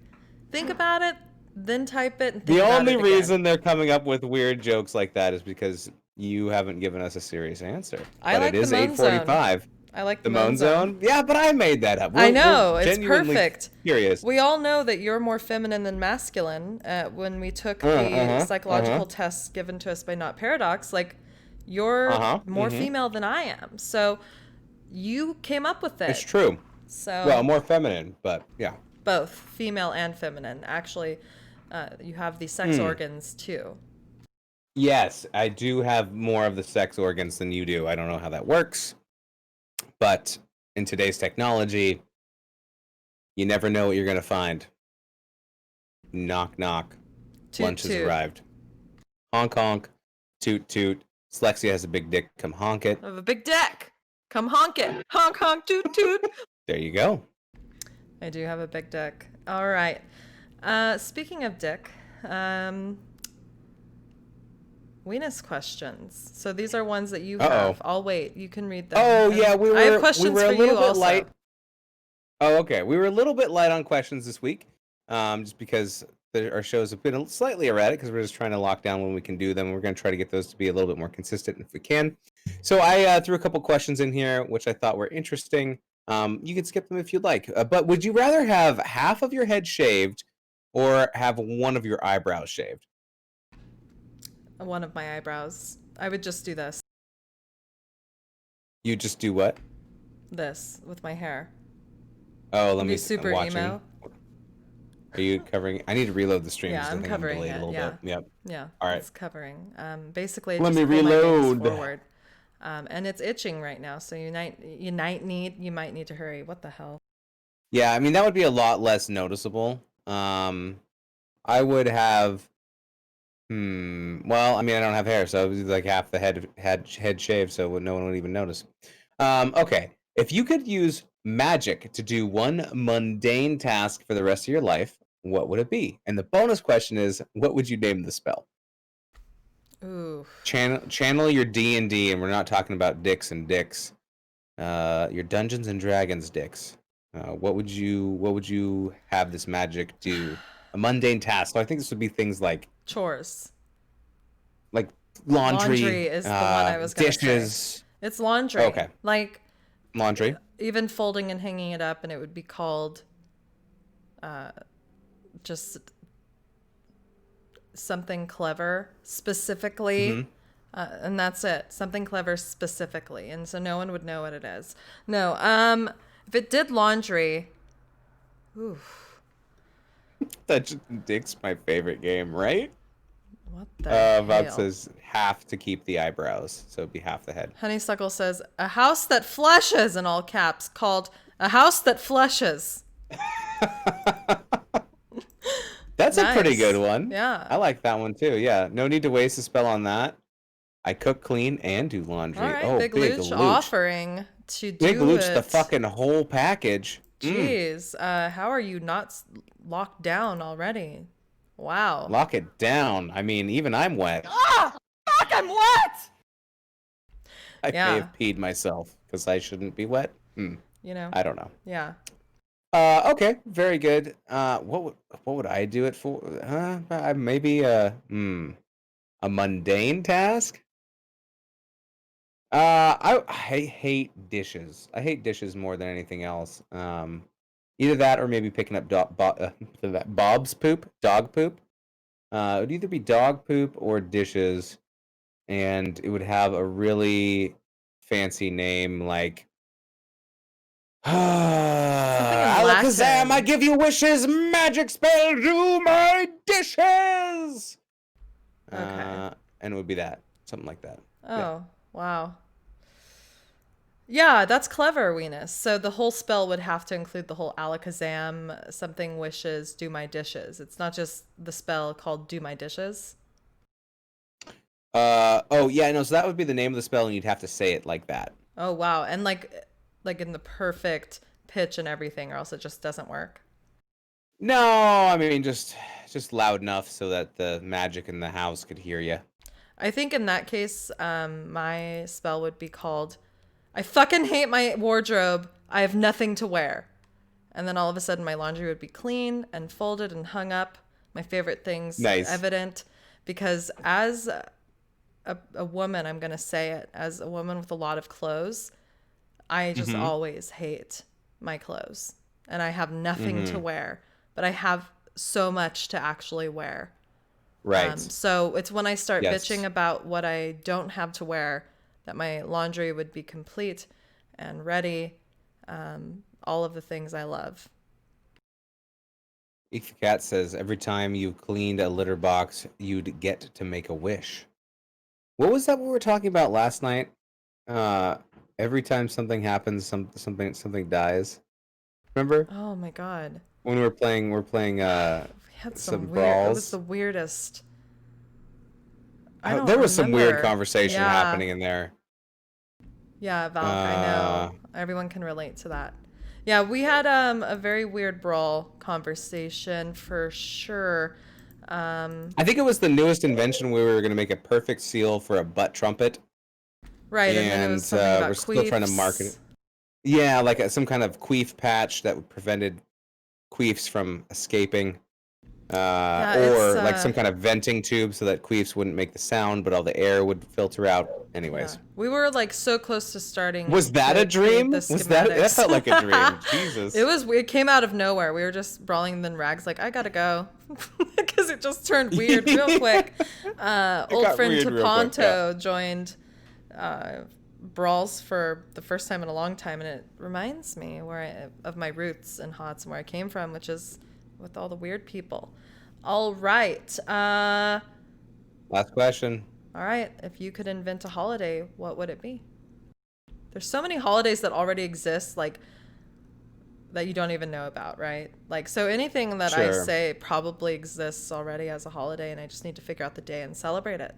think about it, then type it, and think The about only it again. reason they're coming up with weird jokes like that is because you haven't given us a serious answer. I But like it the is moan zone. 8:45. I like The moan zone? Yeah, but I made that up. I know, We're it's genuinely perfect. Curious. We all know that you're more feminine than masculine. When we took the psychological tests given to us by Not Paradox, like, you're more female than I am. So you came up with it. It's true. So Well, more feminine, but yeah. both female and feminine. Actually, you have the sex organs too. Yes, I do have more of the sex organs than you do. I don't know how that works. But in today's technology, you never know what you're going to find. Knock, knock. Toot, Lunch has toot. arrived. Honk, honk. Toot, toot. Slexia has a big dick. Come honk it. I have a big deck. Come honk it. Honk, honk, toot, toot. There you go. I do have a big dick. All right. Speaking of dick, weenus questions. So these are ones that you have. I'll wait. You can read them. Oh, yeah, I have questions we were for a little you bit also. light. Oh, okay. We were a little bit light on questions this week, just because our shows have been slightly erratic because we're just trying to lock down when we can do them. We're going to try to get those to be a little bit more consistent if we can. So I threw a couple questions in here, which I thought were interesting. You can skip them if you'd like. But would you rather have half of your head shaved or have one of your eyebrows shaved? One of my eyebrows. I would just do this. You just do what? This with my hair. Oh, let Be me. super I'm watching. emo. Are you covering? I need to reload the stream. Yeah, 'cause I I'm think covering delayed it. a little Yeah. bit. Yep. Yeah. All right. It's covering. Basically, I Let just me pull my wings reload. forward. And it's itching right now, so you might need to hurry. What the hell? Yeah, I mean that would be a lot less noticeable. I would have. Well, I mean I don't have hair, so it was like half the head shaved, so no one would even notice. Okay, if you could use magic to do one mundane task for the rest of your life, what would it be? And the bonus question is, what would you name the spell? Ooh. Channel your D&D, and we're not talking about dicks and dicks. Your Dungeons and Dragons dicks. What would you have this magic do? A mundane task. So I think this would be things like Chores. Laundry. Laundry is the one I was gonna dishes. say. It's laundry. Okay. Like Laundry. even folding and hanging it up, and it would be called just something clever specifically. And that's it. Something clever specifically. And so no one would know what it is. No. If it did laundry, oof. Dick's my favorite game, right? What the Bob hell? says half to keep the eyebrows, so it'd be half the head. Honeysuckle says, a house that flushes, in all caps, called a house that flushes. That's a pretty Nice. good one. Yeah. I like that one too. Yeah. No need to waste a spell on that. I cook, clean, and do laundry. All right, Oh, Big Looch offering to do Big Looch, it. the fucking whole package. Jeez, how are you not locked down already? Wow. Lock it down. I mean, even I'm wet. Ah! Fuck, I'm wet! I Yeah. may have peed myself because I shouldn't be wet. You know? I don't know. Yeah. Okay, very good. What would I do it for? Maybe a mundane task. I hate dishes. I hate dishes more than anything else. Either that or maybe picking up Bob's poop, dog poop. It would either be dog poop or dishes, and it would have a really fancy name like Alakazam, Latin. I give you wishes, magic spell, do my dishes. Okay. And it would be that, something like that. Oh, wow. Yeah, that's clever, Weenus. So the whole spell would have to include the whole Alakazam, something wishes, do my dishes. It's not just the spell called do my dishes. Oh yeah, no. So that would be the name of the spell, and you'd have to say it like that. Oh, wow. And like in the perfect pitch and everything, or else it just doesn't work? No, I mean just loud enough so that the magic in the house could hear you. I think in that case, my spell would be called, I fucking hate my wardrobe. I have nothing to wear. And then all of a sudden my laundry would be clean and folded and hung up. My favorite things Nice. evident. Because as a woman, I'm going to say it, as a woman with a lot of clothes, I just always hate my clothes. And I have nothing to wear. But I have so much to actually wear. Right. So it's when I start Yes. bitching about what I don't have to wear that my laundry would be complete and ready. All of the things I love. Eek the Cat says, every time you cleaned a litter box, you'd get to make a wish. What was that we were talking about last night? Every time something happens, something dies. Remember? Oh my God. When we're playing We had some some weird, it was brawls. the weirdest. I don't There was some weird remember. conversation Yeah. happening in there. Yeah, Valk, I know. Everyone can relate to that. Yeah, we had a very weird brawl conversation for sure. I think it was the newest invention where we were going to make a perfect seal for a butt trumpet. Right, and then it was something about we're still trying to market it. queefs. Yeah, like some kind of queef patch that prevented queefs from escaping. Or like some kind of venting tube so that queefs wouldn't make the sound, but all the air would filter out. Anyways. Yeah. We were like so close to starting. Was that to a dream? create the Was that schematics. felt like a dream? Jesus. It came out of nowhere. We were just brawling, and then Rags like, I gotta go, because it just turned weird real quick. Old got friend weird real quick, Tapanto joined brawls for the first time in a long time, and it reminds me of my roots in HOTS and where I came from, which is with all the weird people. All right. Last question. All right. If you could invent a holiday, what would it be? There's so many holidays that already exist, like, that you don't even know about, right? Like, so anything that I Sure. say probably exists already as a holiday, and I just need to figure out the day and celebrate it.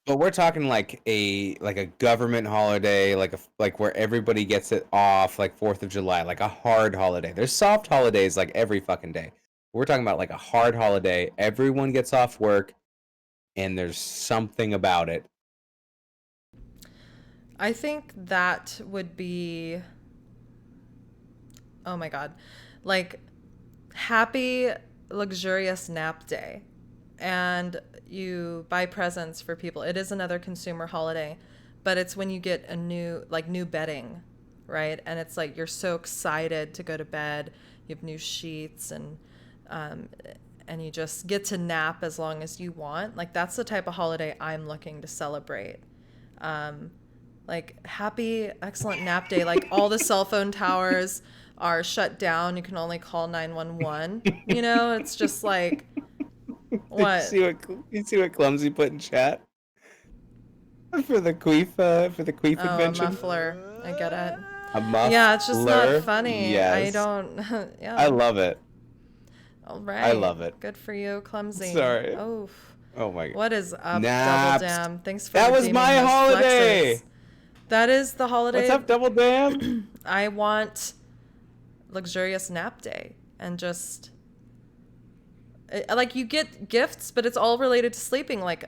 But we're talking like a government holiday, like where everybody gets it off, like 4th of July, like a hard holiday. There's soft holidays like every fucking day. We're talking about like a hard holiday. Everyone gets off work, and there's something about it. I think that would be, oh my God, like happy, luxurious nap day. And you buy presents for people. It is another consumer holiday, but it's when you get a new bedding, right? And it's like you're so excited to go to bed. You have new sheets and you just get to nap as long as you want. Like that's the type of holiday I'm looking to celebrate. Like happy, excellent nap day. Like all the cell phone towers are shut down. You can only call 911. You know, it's just like, what? You see what Clumsy put in chat for the queef Oh, a invention? muffler. I get it. A muffler. Yeah, it's just not funny. Yes. I don't. Yeah. I love it. All right. I love it. Good for you, Clumsy. Sorry. Oh. Oh my god. What is up, Naps. Double Dam? Thanks for That was redeeming my those holiday. flexes. That is the holiday. What's up, Double Dam? I want luxurious nap day and just like you get gifts, but it's all related to sleeping, like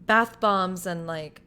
bath bombs and like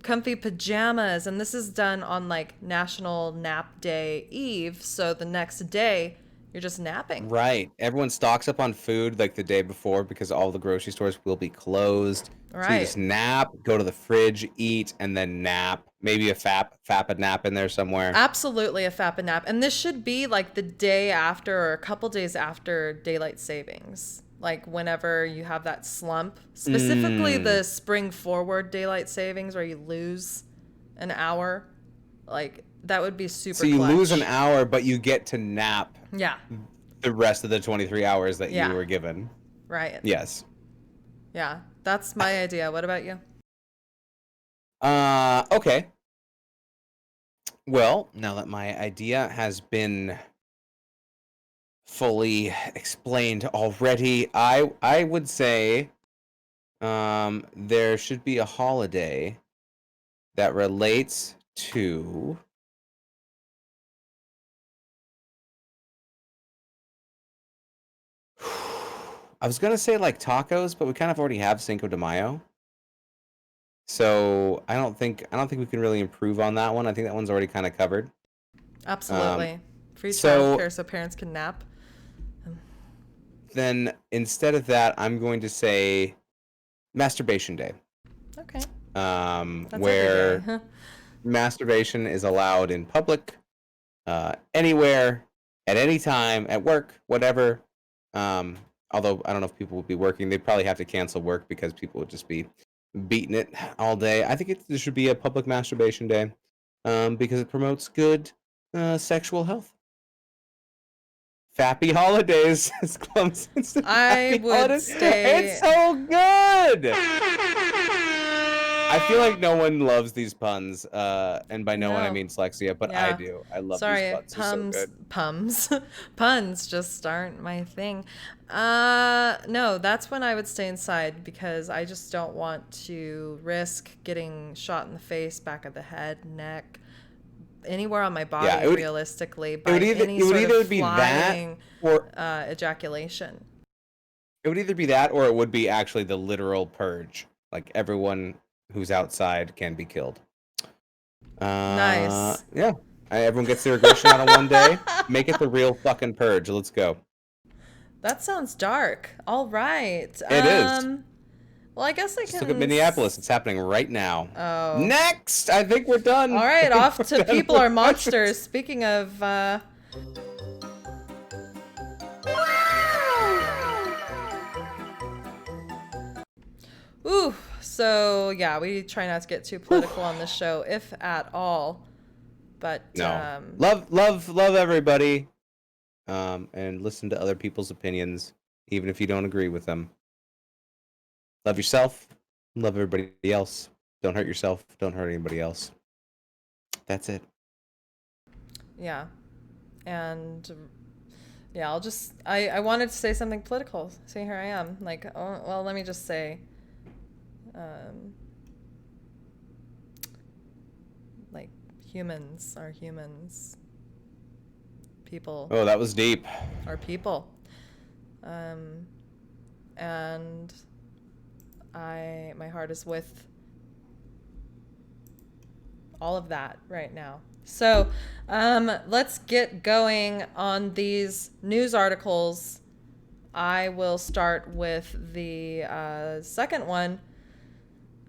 comfy pajamas. And this is done on like National Nap Day Eve. So the next day you're just napping. Right. Everyone stocks up on food like the day before because all the grocery stores will be closed. So you Right. just nap, go to the fridge, eat, and then nap. Maybe a fapid nap in there somewhere. Absolutely a fapid nap. And this should be like the day after or a couple days after daylight savings. Like whenever you have that slump, specifically the spring forward daylight savings where you lose an hour, like that would be super So you clutch. lose an hour, but you get to nap Yeah, the rest of the 23 hours that Yeah. you were given. right. Yes. Yeah, that's my idea. What about you? Okay. Well, now that my idea has been fully explained already, I would say there should be a holiday that relates to I was gonna say like tacos, but we kind of already have Cinco de Mayo. So I don't think we can really improve on that one. I think that one's already kind of covered. Absolutely. Free so- childcare so parents can nap. Then instead of that, I'm going to say Masturbation Day. Okay. That's Where every day. masturbation is allowed in public, anywhere, at any time, at work, whatever. Although I don't know if people would be working, they'd probably have to cancel work because people would just be beating it all day. I think there should be a public masturbation day, because it promotes good sexual health. Fappy holidays, as Clemson said. I Fappy would holidays. stay- It's so good. I feel like no one loves these puns, and by no one I No. mean Slexia, but Yeah. I do. I love Sorry, these puns. They're so good. puns just aren't my thing. No, that's when I would stay inside because I just don't want to risk getting shot in the face, back of the head, neck, anywhere on my body. Yeah, it would- realistically, by it would either- any it would sort either of be that flying or- ejaculation. It would either be that or it would be actually the literal purge. Like everyone who's outside can be killed. Nice. Yeah. Everyone gets their aggression out on one day. Make it the real fucking purge. Let's go. That sounds dark. All right. It is. Well, I guess I Just can. look at Minneapolis. It's happening right now. Oh. Next! I think we're done. All right, off We're to done People with Are questions. Monsters. Speaking of. Ooh, so yeah, we try not to get too political on this show, if at all. But No. Love everybody. And listen to other people's opinions, even if you don't agree with them. Love yourself. Love everybody else. Don't hurt yourself. Don't hurt anybody else. That's it. yeah, and yeah, I wanted to say something political. See, here I am. Like, oh, well, let me just say, like, humans are humans. People Oh, that was deep. are people. And my heart is with all of that right now. So, let's get going on these news articles. I will start with the second one.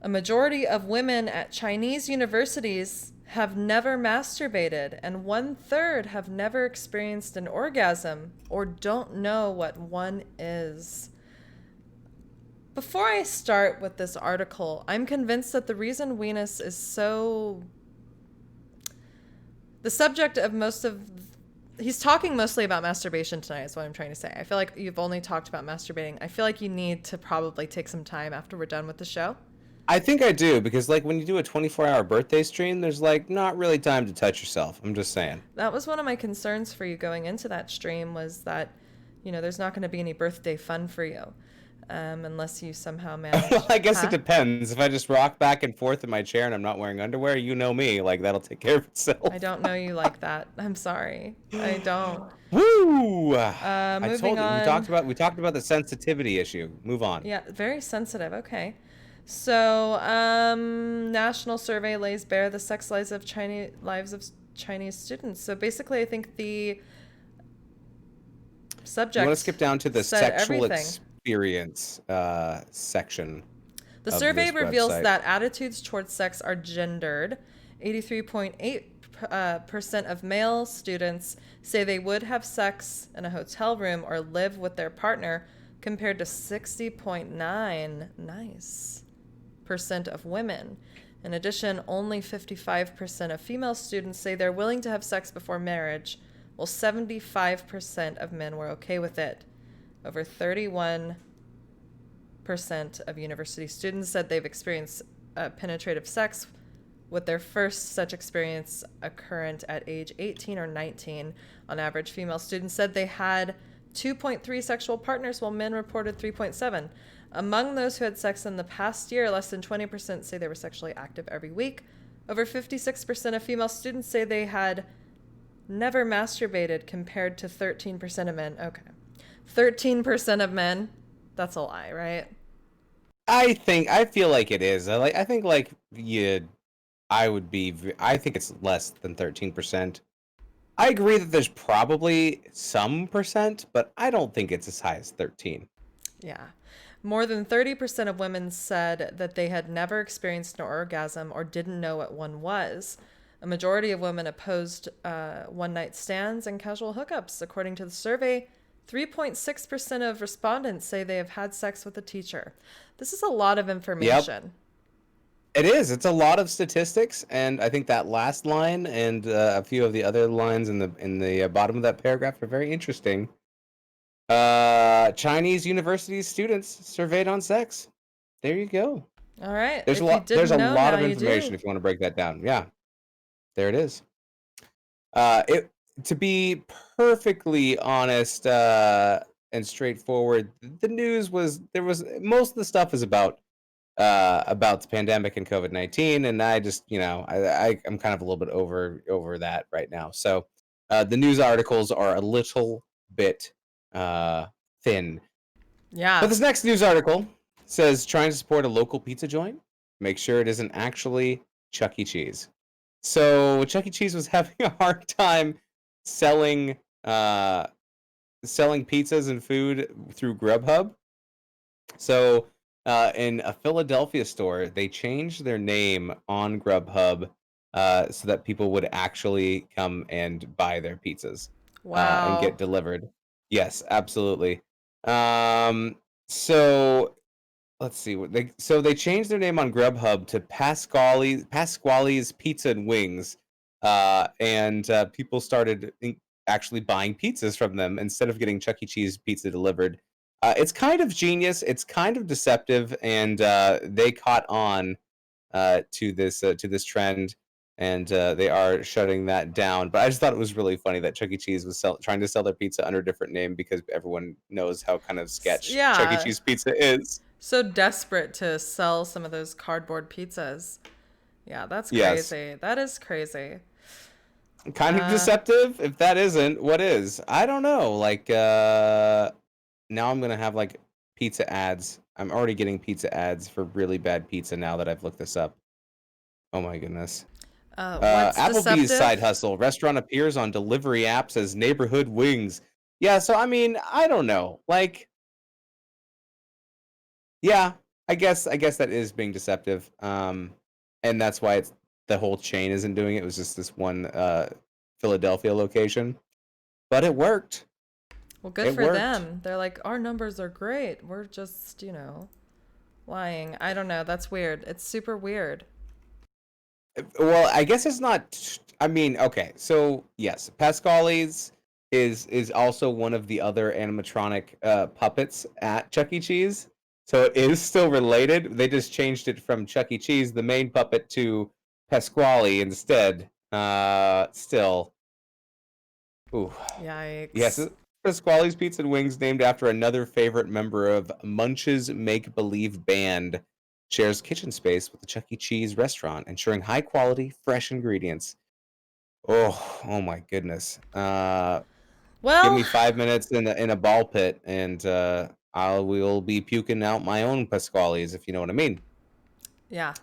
A majority of women at Chinese universities have never masturbated, and 1/3 have never experienced an orgasm or don't know what one is. Before I start with this article, I'm convinced that the reason Venus is so... The subject of he's talking mostly about masturbation tonight is what I'm trying to say. I feel like you've only talked about masturbating. I feel like you need to probably take some time after we're done with the show. I think I do, because like when you do a 24-hour birthday stream, there's like not really time to touch yourself. I'm just saying. That was one of my concerns for you going into that stream, was that, there's not going to be any birthday fun for you. Unless you somehow manage. Well, I guess Huh? it depends. If I just rock back and forth in my chair and I'm not wearing underwear, you know me, like that'll take care of itself. I don't know you like that. I'm sorry. I don't. Woo! I Moving told you, on. we talked about the sensitivity issue. Move on. Yeah, very sensitive. Okay. So, national survey lays bare the sex lives of Chinese students. So basically, I think the subject. You want to skip down to the said sexual everything. experience section. The of survey this reveals website. that attitudes towards sex are gendered. 83.8% of male students say they would have sex in a hotel room or live with their partner, compared to 60.9% of women. In addition, only 55% of female students say they're willing to have sex before marriage, while 75% of men were okay with it. Over 31% of university students said they've experienced penetrative sex, with their first such experience occurring at age 18 or 19. On average, female students said they had 2.3 sexual partners, while men reported 3.7. Among those who had sex in the past year, less than 20% say they were sexually active every week. Over 56% of female students say they had never masturbated, compared to 13% of men. Okay. 13% of men That's a lie, right? I feel like it is. I think like I think it's less than 13%. I agree that there's probably some percent, but I don't think it's as high as 13. Yeah. More than 30% of women said that they had never experienced an orgasm or didn't know what one was. A majority of women opposed one-night stands and casual hookups. According to the survey, 3.6% of respondents say they have had sex with a teacher. This is a lot of information. It is. It's a lot of statistics, and I think that last line and a few of the other lines in the bottom of that paragraph are very interesting. Chinese university students surveyed on sex. There you go. All right. There's If a you lot. didn't There's a know, lot now of you information do. if you want to break that down. Yeah, there it is. It to be perfectly honest and straightforward, the news was most of the stuff is about the pandemic and COVID-19, and I just I'm kind of a little bit over that right now. So the news articles are a little bit thin. But Yeah. this next news article says trying to support a local pizza joint, make sure it isn't actually Chuck E. Cheese. So Chuck E. Cheese was having a hard time selling selling pizzas and food through Grubhub. So in a Philadelphia store, they changed their name on Grubhub so that people would actually come and buy their pizzas and Wow. get delivered. Yes, absolutely. Um, so let's see what they changed their name on Grubhub to Pasquale's Pizza and Wings, and people started actually buying pizzas from them instead of getting Chuck E. Cheese pizza delivered. It's kind of genius. It's kind of deceptive, and they caught on to this trend, and they are shutting that down. But I just thought it was really funny that Chuck E. Cheese was trying to sell their pizza under a different name because everyone knows how kind of sketch Chuck E. Yeah. Cheese pizza is. So desperate to sell some of those cardboard pizzas. Yeah, that's Yes. crazy. That is crazy. Kind of deceptive. If that isn't, what is? I don't know. Like now I'm gonna have like pizza ads. I'm already getting pizza ads for really bad pizza now that I've looked this up. Oh my goodness. What's Applebee's side deceptive? hustle. Restaurant appears on delivery apps as neighborhood wings. Yeah, so I mean, I don't know. Like, yeah, I guess that is being deceptive. And that's why it's the whole chain isn't doing it. It was just this one Philadelphia location. But it worked. Well, good It for worked. them. They're like, our numbers are great. We're just, lying. I don't know. That's weird. It's super weird. Well, I guess it's not. I mean, okay. So yes, Pascale's is also one of the other animatronic puppets at Chuck E. Cheese. So it is still related. They just changed it from Chuck E. Cheese, the main puppet, to Pasquale instead. Still. Ooh. Yikes. Yes, Pasquale's Pizza and Wings, named after another favorite member of Munch's Make Believe Band, shares kitchen space with the Chuck E. Cheese restaurant, ensuring high quality, fresh ingredients. Oh my goodness. Give me Well, 5 minutes in a ball pit, and I will be puking out my own Pasquale's, if you know what I mean. yeah.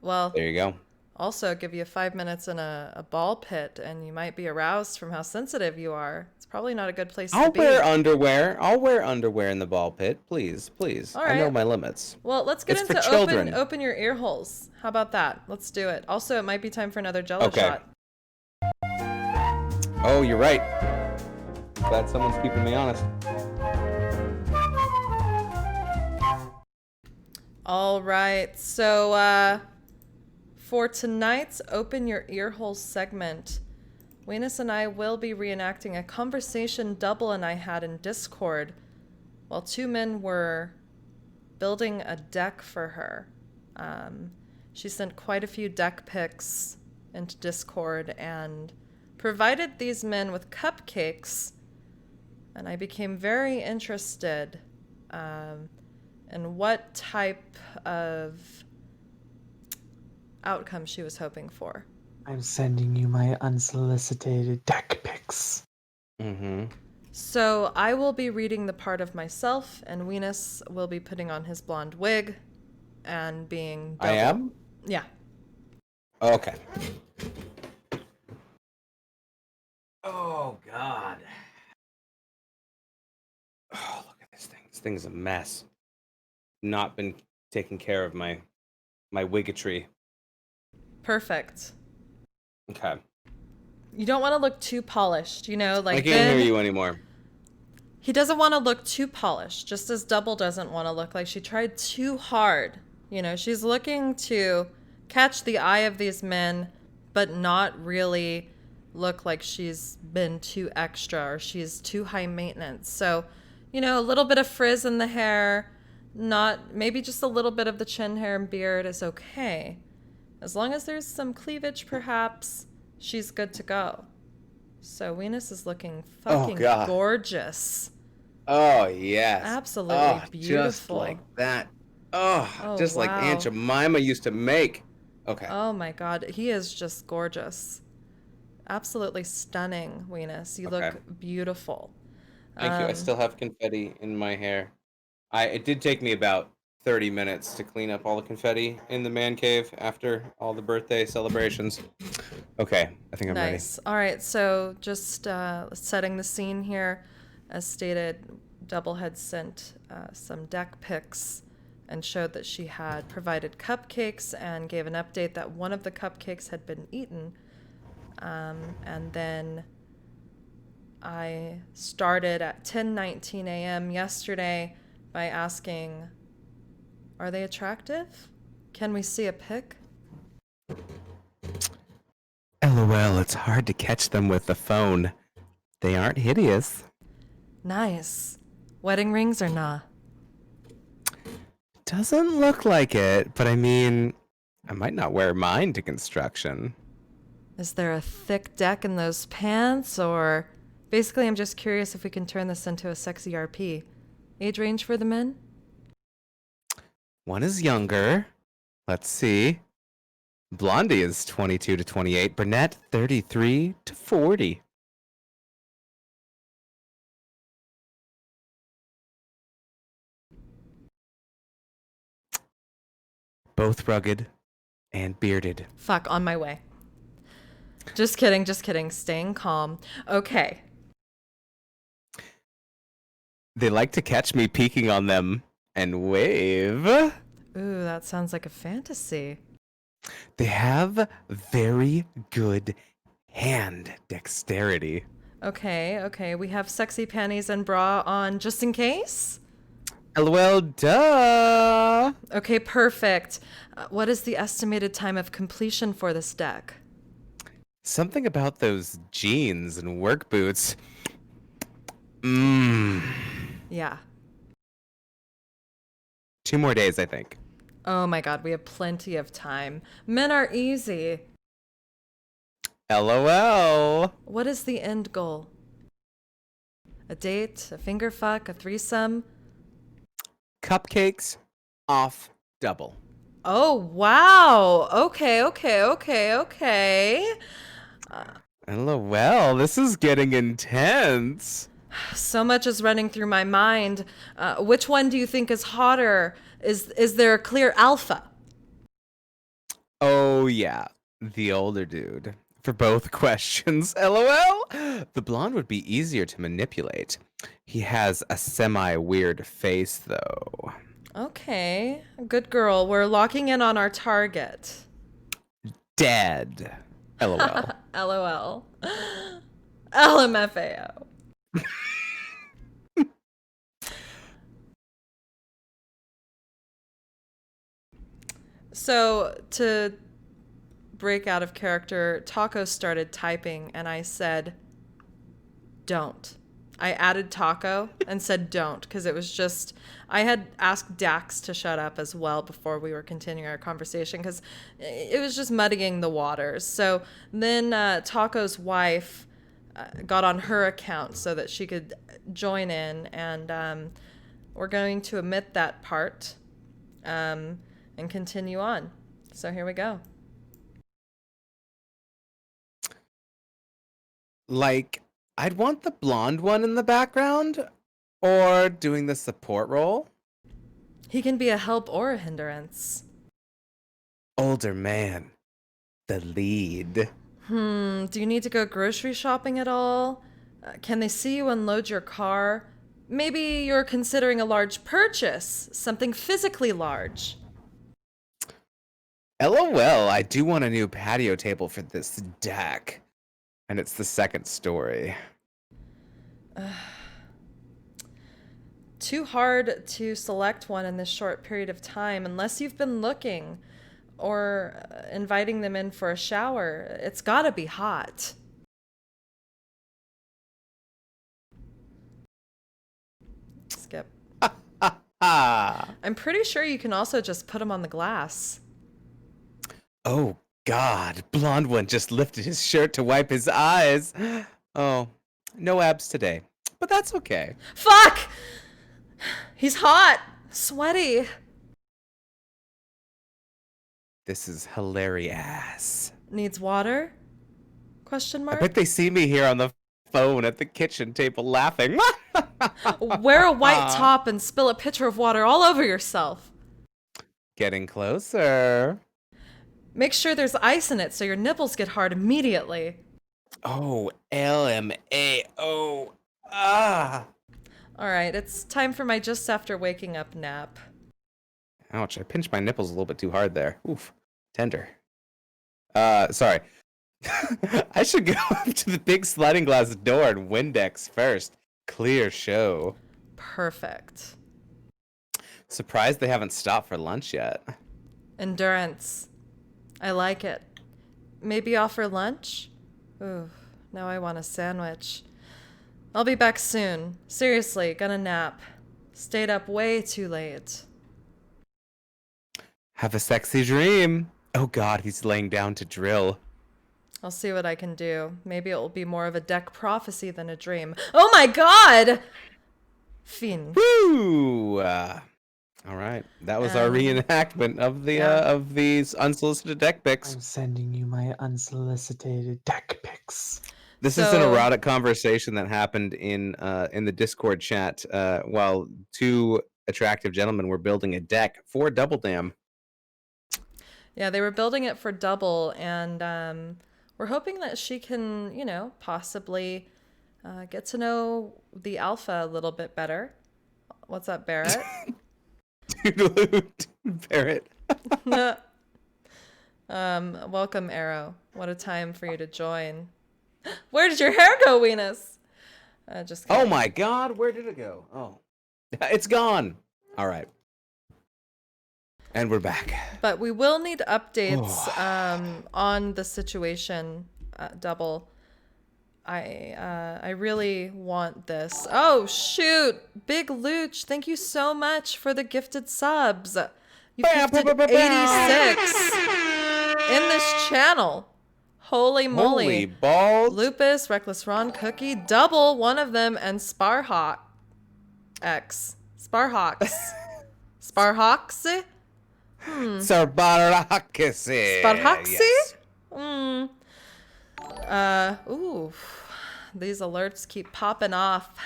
Well, There you go. also give you 5 minutes in a ball pit and you might be aroused from how sensitive you are. It's probably not a good place to I'll be. wear underwear. I'll wear underwear in the ball pit, please, please. All I know right. my limits. Well, let's get It's for into children. open your ear holes. How about that? Let's do it. Also, it might be time for another Jello Okay. shot. Oh, you're right. Glad someone's keeping me honest. All right. So, for tonight's Open Your Earholes segment, Weenus and I will be reenacting a conversation Double and I had in Discord while two men were building a deck for her. She sent quite a few deck pics into Discord and provided these men with cupcakes, and I became very interested in what type of outcome she was hoping for. I'm sending you my unsolicited deck pics. Mm-hmm. So I will be reading the part of myself, and Venus will be putting on his blonde wig and being double. I am? Yeah. Okay. Oh, God. Oh, look at this thing. This thing is a mess. Not been taking care of my wiggetry. Perfect. Okay. You don't want to look too polished, you know, like I can't hear then you anymore. he doesn't want to look too polished, just as Double doesn't want to look like she tried too hard. You know, she's looking to catch the eye of these men, but not really look like she's been too extra or she's too high maintenance. So, you know, a little bit of frizz in the hair, not maybe just a little bit of the chin hair and beard is okay. As long as there's some cleavage, perhaps, she's good to go. So Venus is looking fucking God. gorgeous. Oh, yes. Absolutely Oh, just beautiful. like that. Oh, Oh, just like wow. Aunt Jemima used to make. Okay. Oh my God, he is just gorgeous. Absolutely stunning, Venus. You Okay. look beautiful. Thank you. I still have confetti in my hair. It did take me about 30 minutes to clean up all the confetti in the man cave after all the birthday celebrations. Okay, I think I'm ready. Nice. All right, so just setting the scene here. As stated, Double had sent some deck pics and showed that she had provided cupcakes and gave an update that one of the cupcakes had been eaten. And then I started at 10:19 a.m. yesterday by asking, are they attractive? Can we see a pic? LOL, it's hard to catch them with the phone. They aren't hideous. Nice. Wedding rings or nah? Doesn't look like it, but I mean, I might not wear mine to construction. Is there a thick deck in those pants, or basically I'm just curious if we can turn this into a sexy RP. Age range for the men? One is younger. Let's see. Blondie is 22 to 28. Brunette, 33 to 40. Both rugged and bearded. Fuck, on my way. Just kidding, just kidding. Staying calm. Okay. They like to catch me peeking on them and wave. Ooh, that sounds like a fantasy. They have very good hand dexterity. Okay. We have sexy panties and bra on just in case? LOL, duh. Okay, perfect. What is the estimated time of completion for this deck? Something about those jeans and work boots. Yeah. 2 more days, I think. Oh my God, we have plenty of time. Men are easy. LOL. What is the end goal? A date, a finger fuck, a threesome? Cupcakes off double. Oh, wow. Okay. LOL, this is getting intense. So much is running through my mind. Which one do you think is hotter? Is there a clear alpha? Oh, yeah. The older dude. For both questions. LOL. The blonde would be easier to manipulate. He has a semi-weird face, though. Okay. Good girl. We're locking in on our target. Dead. LOL. LOL. LMFAO. So, to break out of character, Taco started typing and I said, don't. I added Taco and said don't, because it was just, I had asked Dax to shut up as well before we were continuing our conversation, because it was just muddying the waters. So then Taco's wife got on her account so that she could join in, and we're going to omit that part and continue on. So here we go. Like, I'd want the blonde one in the background or doing the support role. He can be a help or a hindrance. Older man, the lead. Do you need to go grocery shopping at all? Can they see you unload your car? Maybe you're considering a large purchase, something physically large. LOL, I do want a new patio table for this deck. And it's the second story. Too hard to select one in this short period of time unless you've been looking or inviting them in for a shower. It's gotta be hot. Skip. I'm pretty sure you can also just put them on the glass. Oh, God. Blonde one just lifted his shirt to wipe his eyes. Oh, no abs today. But that's okay. Fuck! He's hot, sweaty. This is hilarious. Needs water? Question I mark? bet they see me here on the phone at the kitchen table laughing. Wear a white top and spill a pitcher of water all over yourself. Getting closer. Make sure there's ice in it so your nipples get hard immediately. Oh, LMAO. Ah. All right, it's time for my just after waking up nap. Ouch, I pinched my nipples a little bit too hard there. Oof. Tender. Sorry. I should go up to the big sliding glass door and Windex first. Clear show. Perfect. Surprised they haven't stopped for lunch yet. Endurance. I like it. Maybe offer lunch? Ooh, now I want a sandwich. I'll be back soon. Seriously, gonna nap. Stayed up way too late. Have a sexy dream. Oh God, he's laying down to drill. I'll see what I can do. Maybe it will be more of a deck prophecy than a dream. Oh my god! Fin. Woo! All right, that was our reenactment of the of these unsolicited deck picks. I'm sending you my unsolicited deck pics. This is an erotic conversation that happened in the Discord chat while two attractive gentlemen were building a deck for Double Dam. Yeah, they were building it for double, and we're hoping that she can, you know, possibly get to know the alpha a little bit better. What's up, Barrett? Barrett. Welcome, Arrow. What a time for you to join. Where did your hair go, Venus? Just kidding. Oh my God, where did it go? Oh, it's gone. All right. And we're back. But we will need updates on the situation, Double. I really want this. Oh, shoot. Big Luch, thank you so much for the gifted subs. You gifted 86 in this channel. Holy moly. Holy balls. Lupus, Reckless Ron, Cookie, Double, one of them, and Sparhawk X. Sparhawks. Sparhawks? Sparhaxi. Sparhaxi? Yes. Ooh. These alerts keep popping off.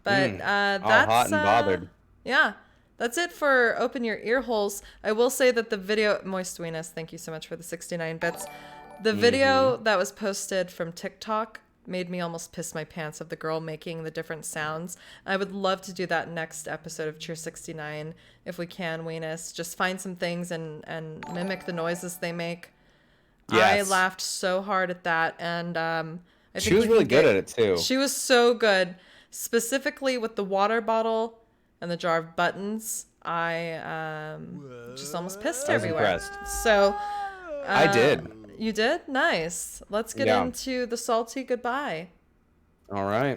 But All that's hot and bothered. Yeah. That's it for Open Your Ear Holes. I will say that the video, Moist Venus, thank you so much for the 69 bits. The video that was posted from TikTok made me almost piss my pants of the girl making the different sounds. I would love to do that next episode of Cheer69 if we can, Venus. Just find some things and mimic the noises they make. Yes. I laughed so hard at that, and I think She was really good at it too. She was so good, specifically with the water bottle and the jar of buttons. I just almost pissed I was everywhere. impressed. So I did. You did? Nice. Let's get into the salty goodbye. All right.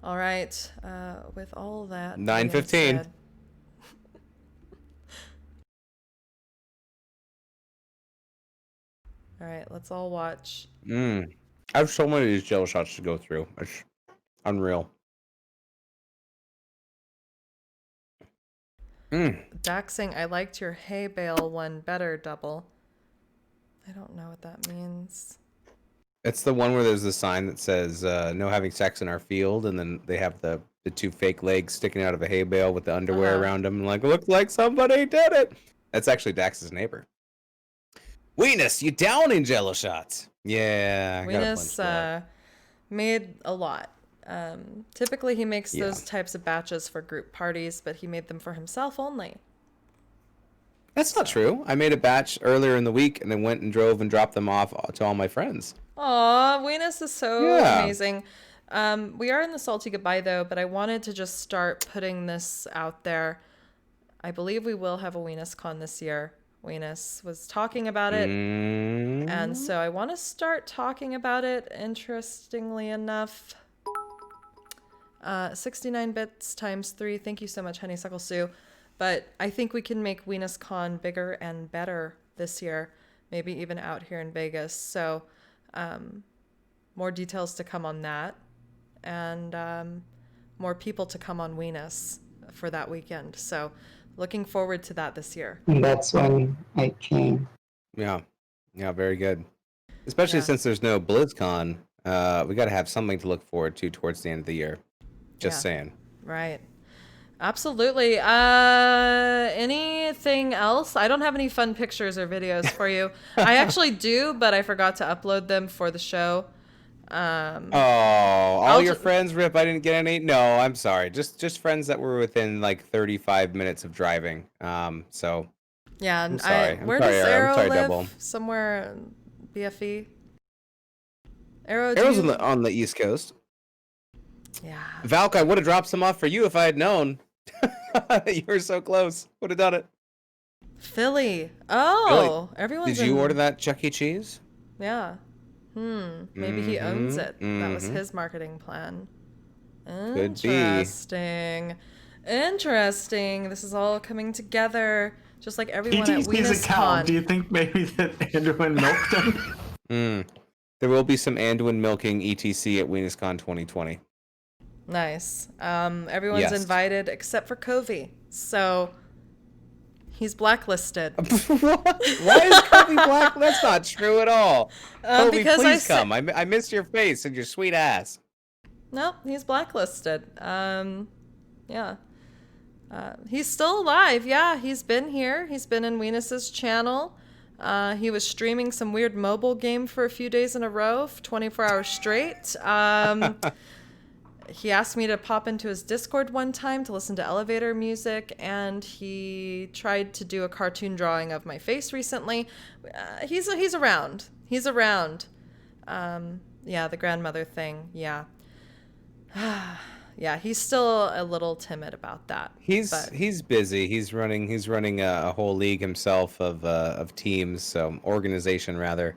All right. With all that. 9:15. said- All right. Let's all watch. I have so many of these gel shots to go through. It's unreal. Daxing, I liked your hay bale one better double. I don't know what that means. It's the one where there's a sign that says "No having sex in our field," and then they have the two fake legs sticking out of a hay bale with the underwear around them, and like, looks like somebody did it. That's actually Dax's neighbor. Weenus, you down in Jello shots? Yeah, I got a punch Weenus for that. made a lot. Typically, he makes those types of batches for group parties, but he made them for himself only. That's not true. I made a batch earlier in the week and then went and drove and dropped them off to all my friends. Aw, Weenus is so amazing. We are in the salty goodbye though, but I wanted to just start putting this out there. I believe we will have a Weenus Con this year. Weenus was talking about it, and so I want to start talking about it. Interestingly enough, 69 bits times 3. Thank you so much, Honeysuckle Sue. But I think we can make Weenus Con bigger and better this year, maybe even out here in Vegas. So more details to come on that, and more people to come on Weenus for that weekend. So looking forward to that this year. And that's when I came. Yeah, very good. Especially since there's no BlizzCon, we got to have something to look forward to towards the end of the year. Just saying. Right. Absolutely. Anything else? I don't have any fun pictures or videos for you. I actually do, but I forgot to upload them for the show. All your friends, Rip, I didn't get any. No, I'm sorry. Just friends that were within like 35 minutes of driving. So yeah, I'm sorry. Where does Arrow live? Double. Somewhere BFE. Arrow's on the East Coast. Yeah. Valk, I would have dropped some off for you if I had known. You were so close. Would have done it. Philly. Oh, everyone's. Did you order that Chuck E. Cheese? Yeah. Maybe he owns it. That was his marketing plan. Could be. Interesting. This is all coming together, just like everyone at He's Weenus a cow. Con. Do you think maybe that Anduin milked him? There will be some Anduin milking etc at WeenusCon 2020. Nice. Everyone's invited except for Covey. So he's blacklisted. Why is Kobe black? That's not true at all. Kobe, because please come. I miss your face and your sweet ass. Nope, he's blacklisted. Yeah. He's still alive. Yeah, he's been here. He's been in Weenus's channel. He was streaming some weird mobile game for a few days in a row, 24 hours straight. He asked me to pop into his Discord one time to listen to elevator music, and he tried to do a cartoon drawing of my face recently. He's around. He's around. Yeah, the grandmother thing. Yeah. Yeah, he's still a little timid about that. He's busy. He's running a whole league himself of teams, so organization rather.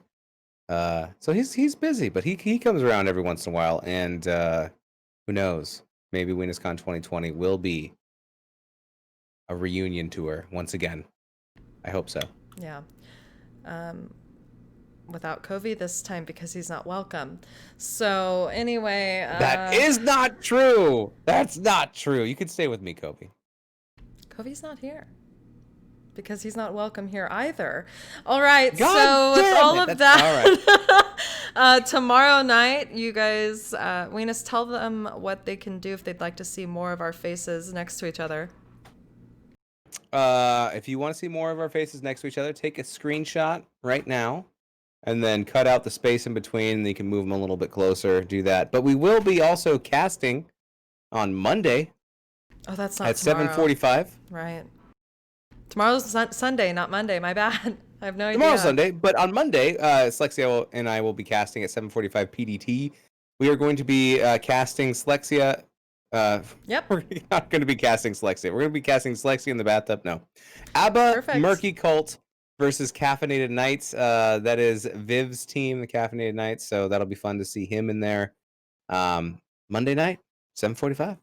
So he's busy, but he comes around every once in a while, and who knows? Maybe WeenusCon 2020 will be a reunion tour once again. I hope so. Yeah. Without Covey this time because he's not welcome. So anyway, that is not true. That's not true. You could stay with me, Covey. Covey's not here because he's not welcome here either. All right. God so with damn all it. of That's that, tomorrow night, you guys, Weenus, tell them what they can do if they'd like to see more of our faces next to each other. If you want to see more of our faces next to each other, take a screenshot right now. And then cut out the space in between, and you can move them a little bit closer. Do that. But we will be also casting on Monday. Oh, that's not at tomorrow. 7:45. Right. Tomorrow's Sunday, not Monday. My bad. I have no idea. Tomorrow's Sunday, but on Monday, Slexia and I will be casting at 7:45 PDT. We are going to be casting Slexia. Yep. We're not going to be casting Slexia. We're going to be casting Slexia in the bathtub. No. ABBA Perfect. Murky Cult versus Caffeinated Nights. That is Viv's team, the Caffeinated Nights. So that'll be fun to see him in there. Monday night, 7:45.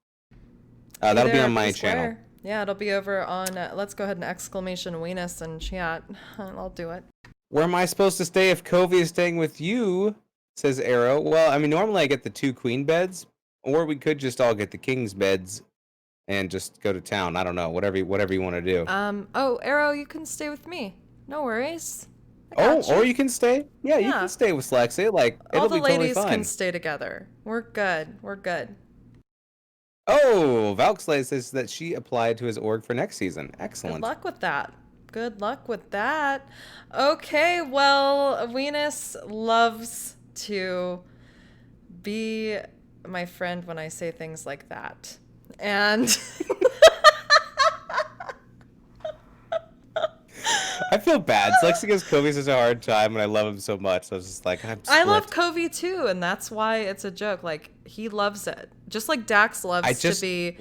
That'll be on my channel. Yeah, it'll be over on. Let's go ahead and exclamation Weenus and chat. I'll do it. Where am I supposed to stay if Covey is staying with you? Says Arrow. Well, I mean, normally I get the 2 queen beds, or we could just all get the king's beds. and just go to town. I don't know, whatever you want to do. Oh, Arrow, you can stay with me. No worries. Oh, or you can stay. Yeah, you Yeah. can stay with Slexi. Like All it'll the be totally ladies fine. can stay together. We're good. We're good. Oh, Valksley says that she applied to his org for next season. Good Excellent. luck with that. Good luck with that. Okay, well, Venus loves to be my friend when I say things like that. And I feel bad. Slexi gives Kobe such a hard time, and I love him so much. So I was just like, I love Covey too, and that's why it's a joke. Like, he loves it. Just like Dax loves to be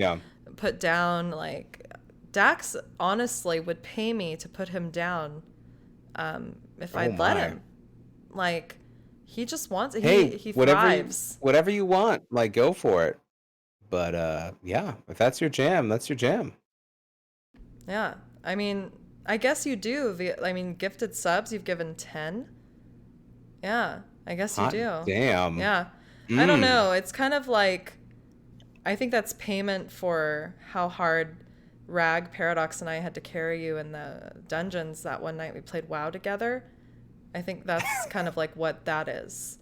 put down. Like, Dax honestly would pay me to put him down if I'd let him. Like, he just wants it. He thrives. Whatever you want, like, go for it. But yeah, if that's your jam, that's your jam. Yeah. I mean, I guess you do. I mean, gifted subs, you've given 10. Yeah, I guess you do. Damn. Yeah. I don't know. It's kind of like, I think that's payment for how hard Rag, Paradox, and I had to carry you in the dungeons that one night we played WoW together. I think that's kind of like what that is.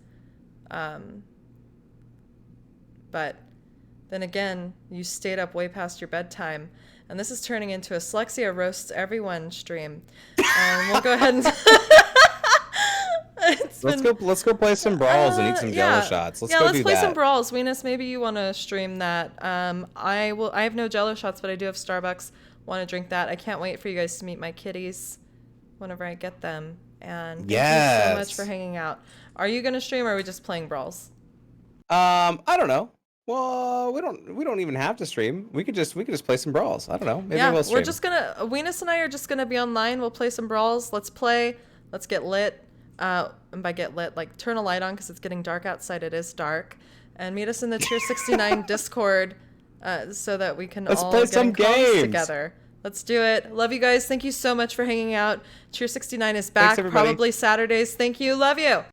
But then again, you stayed up way past your bedtime. And this is turning into a Slexia roasts everyone stream. We'll go ahead and let's go play some brawls and eat some Jello shots. Let's play some brawls. Venus, maybe you want to stream that. I have no Jello shots, but I do have Starbucks. Want to drink that? I can't wait for you guys to meet my kitties whenever I get them. And thank you so much for hanging out. Are you gonna stream, or are we just playing brawls? I don't know. Well, we don't even have to stream. We could just play some brawls. I don't know. Maybe we'll stream. We're just gonna Venus and I are just gonna be online. We'll play some brawls. Let's play. Let's get lit. And by get lit, like turn a light on because it's getting dark outside. It is dark. And meet us in the Cheer69 Discord, so that we can all play get some in calls games together. Let's do it. Love you guys. Thank you so much for hanging out. Cheer69 is back, Thanks, everybody. probably Saturdays. Thank you. Love you.